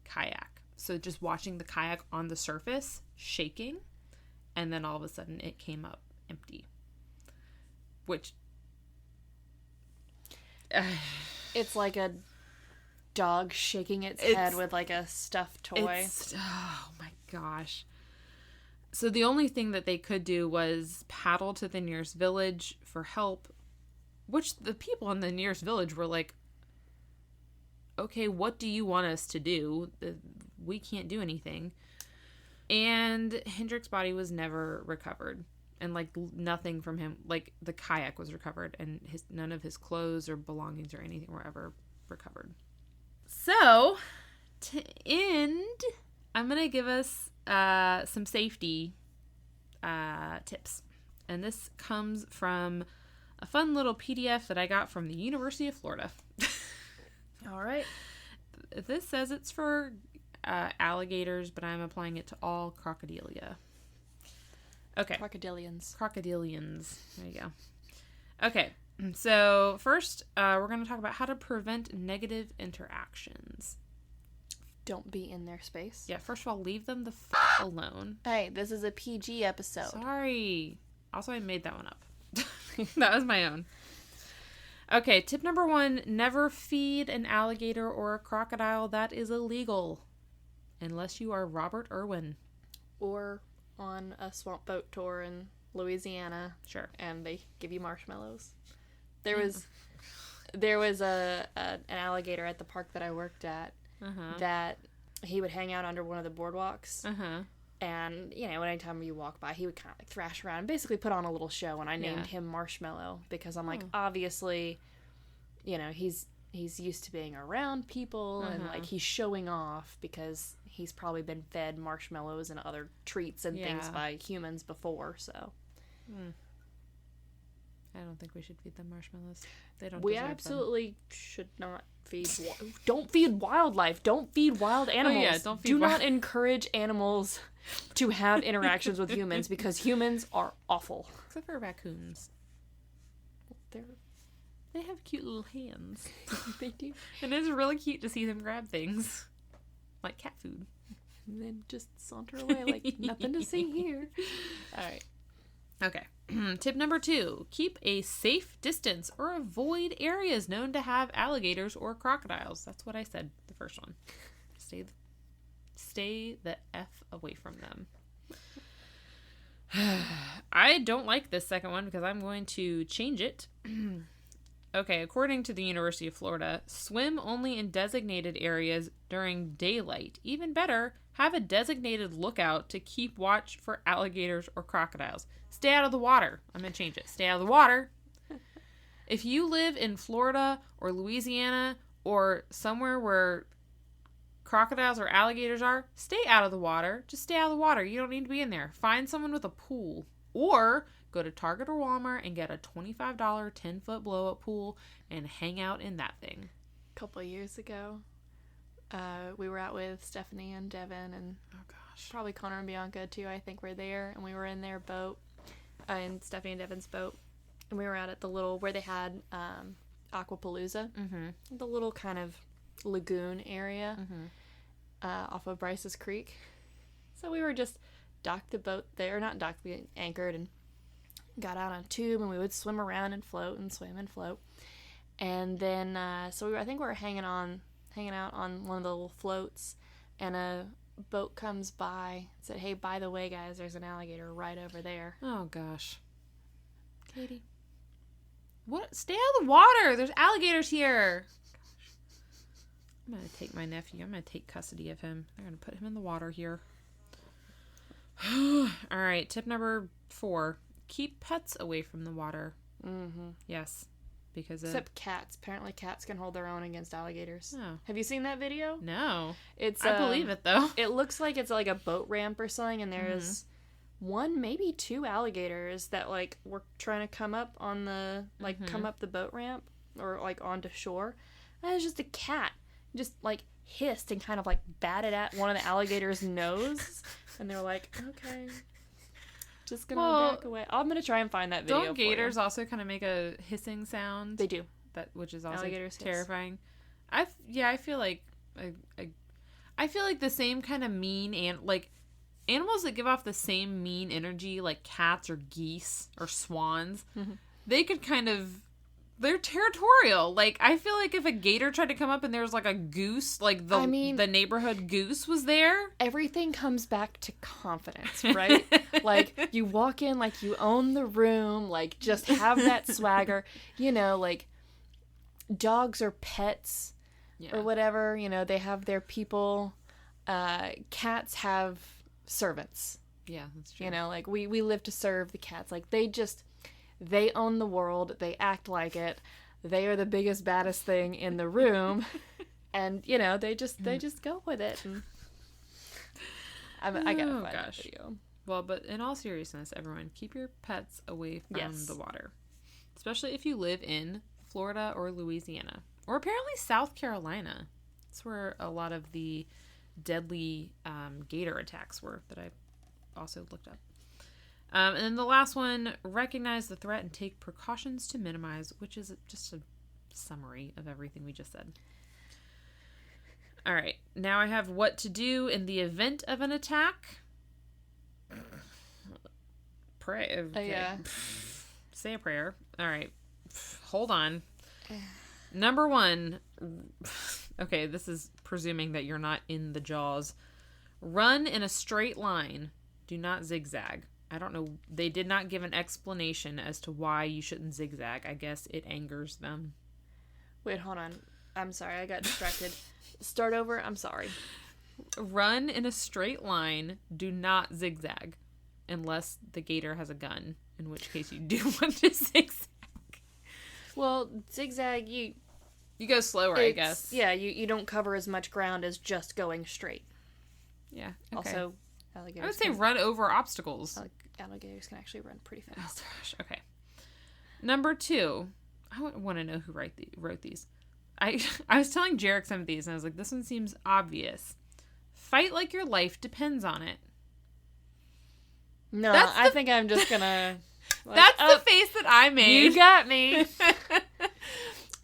kayak. So just watching the kayak on the surface shaking, and then all of a sudden it came up empty. Which... it's like a dog shaking its head with like a stuffed toy. Oh my gosh. So the only thing that they could do was paddle to the nearest village for help, which the people in the nearest village were like, okay, what do you want us to do? We can't do anything. And Hendrik's body was never recovered. And, like, nothing from him, like, the kayak was recovered, and none of his clothes or belongings or anything were ever recovered. So, to end, I'm going to give us some safety tips. And this comes from a fun little PDF that I got from the University of Florida. All right. This says it's for alligators, but I'm applying it to all crocodilia. Okay. Crocodilians. There you go. Okay. So first, we're going to talk about how to prevent negative interactions. Don't be in their space. Yeah. First of all, leave them the alone. Hey, this is a PG episode. Sorry. Also, I made that one up. That was my own. Okay. Tip number 1, never feed an alligator or a crocodile. That is illegal. Unless you are Robert Irwin. Or on a swamp boat tour in Louisiana. Sure. And they give you marshmallows. There was an alligator at the park that I worked at that he would hang out under one of the boardwalks. And, you know, anytime you walk by, he would kind of like thrash around and basically put on a little show. And I named him Marshmallow because I'm like, obviously, you know, he's used to being around people and like he's showing off because he's probably been fed marshmallows and other treats and things by humans before, so. I don't think we should feed them marshmallows. They don't We deserve absolutely them. should not feed... Don't feed wildlife. Don't feed wild animals. Oh, yeah, don't feed Do not encourage animals to have interactions with humans because humans are awful. Except for raccoons. They have cute little hands. They do. And it's really cute to see them grab things. Like cat food. And then just saunter away like nothing to see here. All right. Okay. Tip number 2. Keep a safe distance or avoid areas known to have alligators or crocodiles. That's what I said, the first one. Stay the F away from them. I don't like this second one because I'm going to change it. Okay, according to the University of Florida, swim only in designated areas during daylight. Even better, have a designated lookout to keep watch for alligators or crocodiles. Stay out of the water. I'm going to change it. Stay out of the water. If you live in Florida or Louisiana or somewhere where crocodiles or alligators are, stay out of the water. Just stay out of the water. You don't need to be in there. Find someone with a pool. Or go to Target or Walmart and get a $25 10-foot blow-up pool and hang out in that thing. A couple of years ago, we were out with Stephanie and Devin and probably Connor and Bianca too. I think were there, and we were in their boat, in Stephanie and Devin's boat, and we were out at the little where they had Aquapalooza, the little kind of lagoon area off of Bryce's Creek. So we were just docked the boat there, not docked, we anchored and got out on a tube, and we would swim around and float and swim and float. And then so I think we were hanging out on one of the little floats, and a boat comes by, said, "Hey, by the way, guys, there's an alligator right over there." Oh gosh. Katy. What? Stay out of the water. There's alligators here. I'm going to take my nephew. I'm going to take custody of him. They're going to put him in the water here. All right. Tip number 4. Keep pets away from the water. Yes. Because except cats. Apparently cats can hold their own against alligators. Oh. Have you seen that video? No. It's I believe it, though. It looks like it's like a boat ramp or something, and there's one, maybe 2 alligators that like were trying to come up on the come up the boat ramp or like onto shore. And it's just a cat just like hissed and kind of like batted at one of the alligator's nose, and they were like, "Okay, just gonna back away." I'm gonna try and find that video. Don't gators also kind of make a hissing sound? They do. Which is also alligators terrifying. I feel like I feel like the same kind of mean and like animals that give off the same mean energy, like cats or geese or swans. They could kind of. They're territorial. Like, I feel like if a gator tried to come up and there was like a goose, like the neighborhood goose was there. Everything comes back to confidence, right? Like, you walk in like you own the room, like just have that swagger. You know, like dogs are pets or whatever. You know, they have their people. Cats have servants. Yeah, that's true. You know, like we live to serve the cats. Like they own the world. They act like it. They are the biggest, baddest thing in the room. And, you know, they just go with it. And I gotta find that video. Well, but in all seriousness, everyone, keep your pets away from the water. Especially if you live in Florida or Louisiana. Or apparently South Carolina. That's where a lot of the deadly gator attacks were that I also looked up. And then the last one, recognize the threat and take precautions to minimize, which is just a summary of everything we just said. All right. Now I have what to do in the event of an attack. Pray. Okay. Yeah. Say a prayer. All right. Hold on. Number 1. Okay, this is presuming that you're not in the jaws. Run in a straight line. Do not zigzag. I don't know. They did not give an explanation as to why you shouldn't zigzag. I guess it angers them. Wait, hold on. I'm sorry. I got distracted. Start over. I'm sorry. Run in a straight line. Do not zigzag. Unless the gator has a gun. In which case you do want to zigzag. Well, zigzag, you go slower, I guess. Yeah, you don't cover as much ground as just going straight. Yeah. Okay. Also, alligators. I would say run over obstacles. Alligators can actually run pretty fast. Oh gosh. Okay. Number 2. I want to know who wrote these. I was telling Jarek some of these, and I was like, this one seems obvious. Fight like your life depends on it. No, I think I'm just gonna... That's the face that I made. You got me.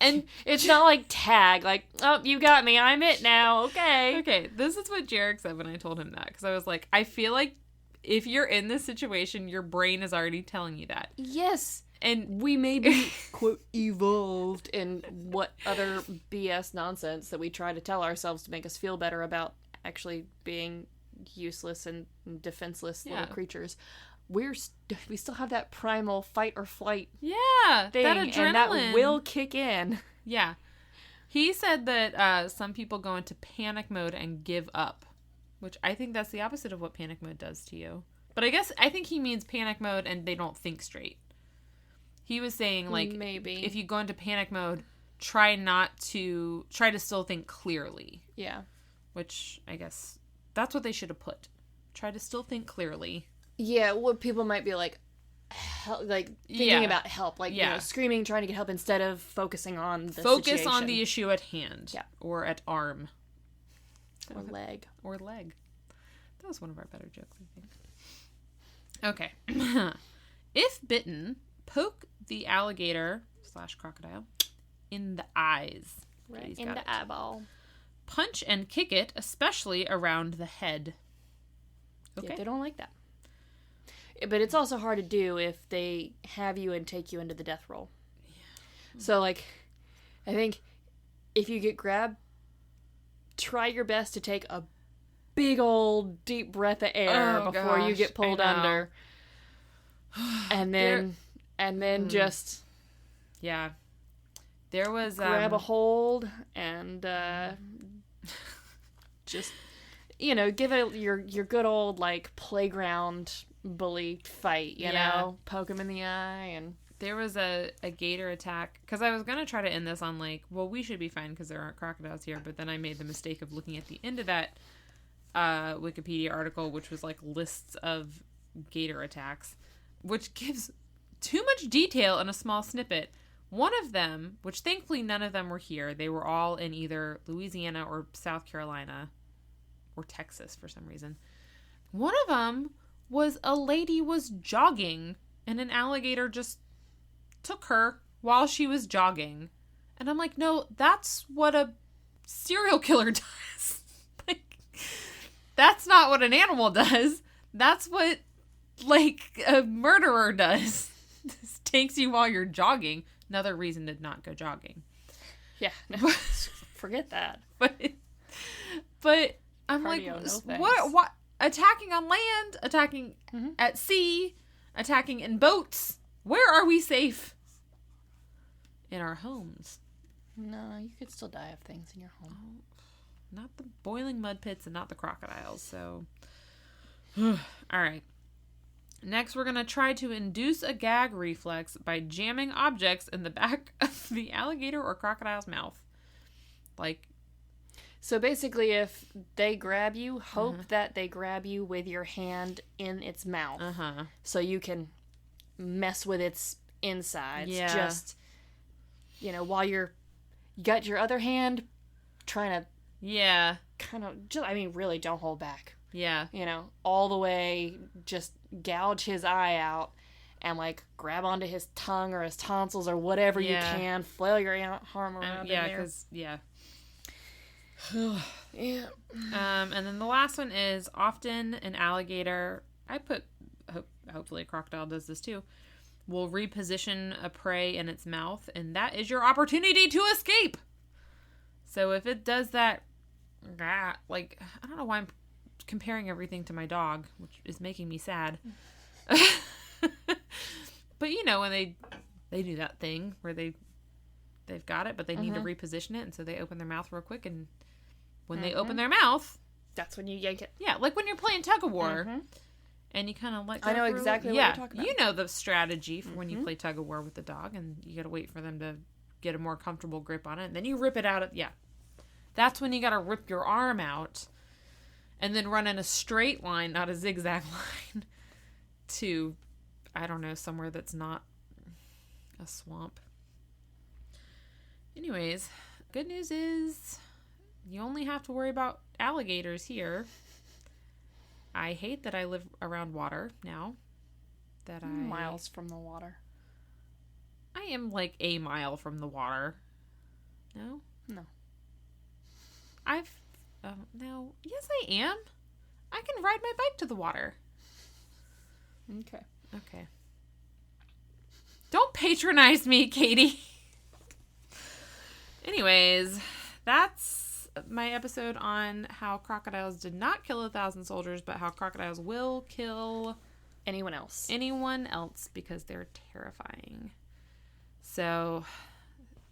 And it's not like tag, like, oh, you got me, I'm it now, okay. Okay, this is what Jarek said when I told him that, because I was like, I feel like if you're in this situation, your brain is already telling you that. Yes. And we may be, quote, evolved in what other BS nonsense that we try to tell ourselves to make us feel better about actually being useless and defenseless little creatures. We still have that primal fight or flight thing, that adrenaline. and that will kick in. Yeah. He said that some people go into panic mode and give up, which I think that's the opposite of what panic mode does to you. But I think he means panic mode and they don't think straight. He was saying, like, maybe if you go into panic mode, try to still think clearly. Yeah. Which, I guess, that's what they should have put. Try to still think clearly. Yeah, what people might be like, thinking about help, like, you know, screaming, trying to get help instead of focusing on the situation. On the issue at hand. Yeah. Or at arm. Or leg. Or leg. That was one of our better jokes, I think. Okay. If bitten, poke the alligator / crocodile in the eyes. Right, in the eyeball. Punch and kick it, especially around the head. Okay. Yeah, they don't like that. But it's also hard to do if they have you and take you into the death roll. Yeah. So, like, I think if you get grabbed, try your best to take a big old deep breath of air before you get pulled under. And then just... Yeah. There was... grab a hold and just, you know, give it your good old, like, playground bully fight, you know? Poke him in the eye and... There was a gator attack, because I was going to try to end this on, like, well, we should be fine because there aren't crocodiles here, but then I made the mistake of looking at the end of that Wikipedia article, which was, like, lists of gator attacks, which gives too much detail in a small snippet. One of them, which thankfully none of them were here, they were all in either Louisiana or South Carolina, or Texas for some reason. One of them was a lady was jogging, and an alligator just took her while she was jogging. And I'm like, no, that's what a serial killer does. Like, that's not what an animal does. That's what, like, a murderer does. Just takes you while you're jogging. Another reason to not go jogging. Yeah, no, forget that. But I'm cardio, like, what? Attacking on land, attacking at sea, attacking in boats. Where are we safe? In our homes. No, you could still die of things in your home. Oh, not the boiling mud pits and not the crocodiles, so... All right. Next, we're going to try to induce a gag reflex by jamming objects in the back of the alligator or crocodile's mouth. Like... So basically, if they grab you, hope that they grab you with your hand in its mouth. So you can mess with its insides. Yeah. Just, you know, while you got your other hand trying to... Yeah. Kind of, just, I mean, really don't hold back. Yeah. You know, all the way, just gouge his eye out and, like, grab onto his tongue or his tonsils or whatever you can. Flail your arm around in there. Because, yeah. Yeah. And then the last one is often an alligator, hopefully a crocodile does this too, will reposition a prey in its mouth, and that is your opportunity to escape. So if it does that, like, I don't know why I'm comparing everything to my dog, which is making me sad. But you know, when they do that thing where they've got it, but they need to reposition it, and so they open their mouth real quick, and when they open their mouth, that's when you yank it. Yeah, like when you're playing tug of war, and you kind of let go. I know exactly what you're talking about. You know the strategy for when you play tug of war with the dog, and you got to wait for them to get a more comfortable grip on it, and then you rip it out. That's when you got to rip your arm out, and then run in a straight line, not a zigzag line, to, I don't know, somewhere that's not a swamp. Anyways, good news is you only have to worry about alligators here. I hate that I live around water now. Miles from the water. I am like a mile from the water. No? No. No. Yes, I am. I can ride my bike to the water. Okay. Okay. Don't patronize me, Katy. Anyways, that's my episode on how crocodiles did not kill 1,000 soldiers, but how crocodiles will kill anyone else because they're terrifying. So,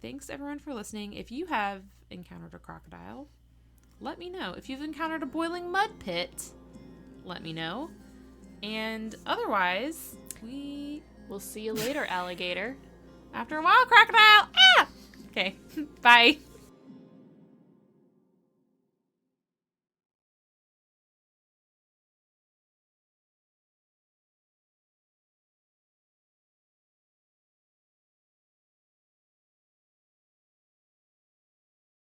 thanks everyone for listening. If you have encountered a crocodile, let me know. If you've encountered a boiling mud pit, let me know. And otherwise, we'll see you later, alligator. After a while, crocodile. Ah! Okay. Bye.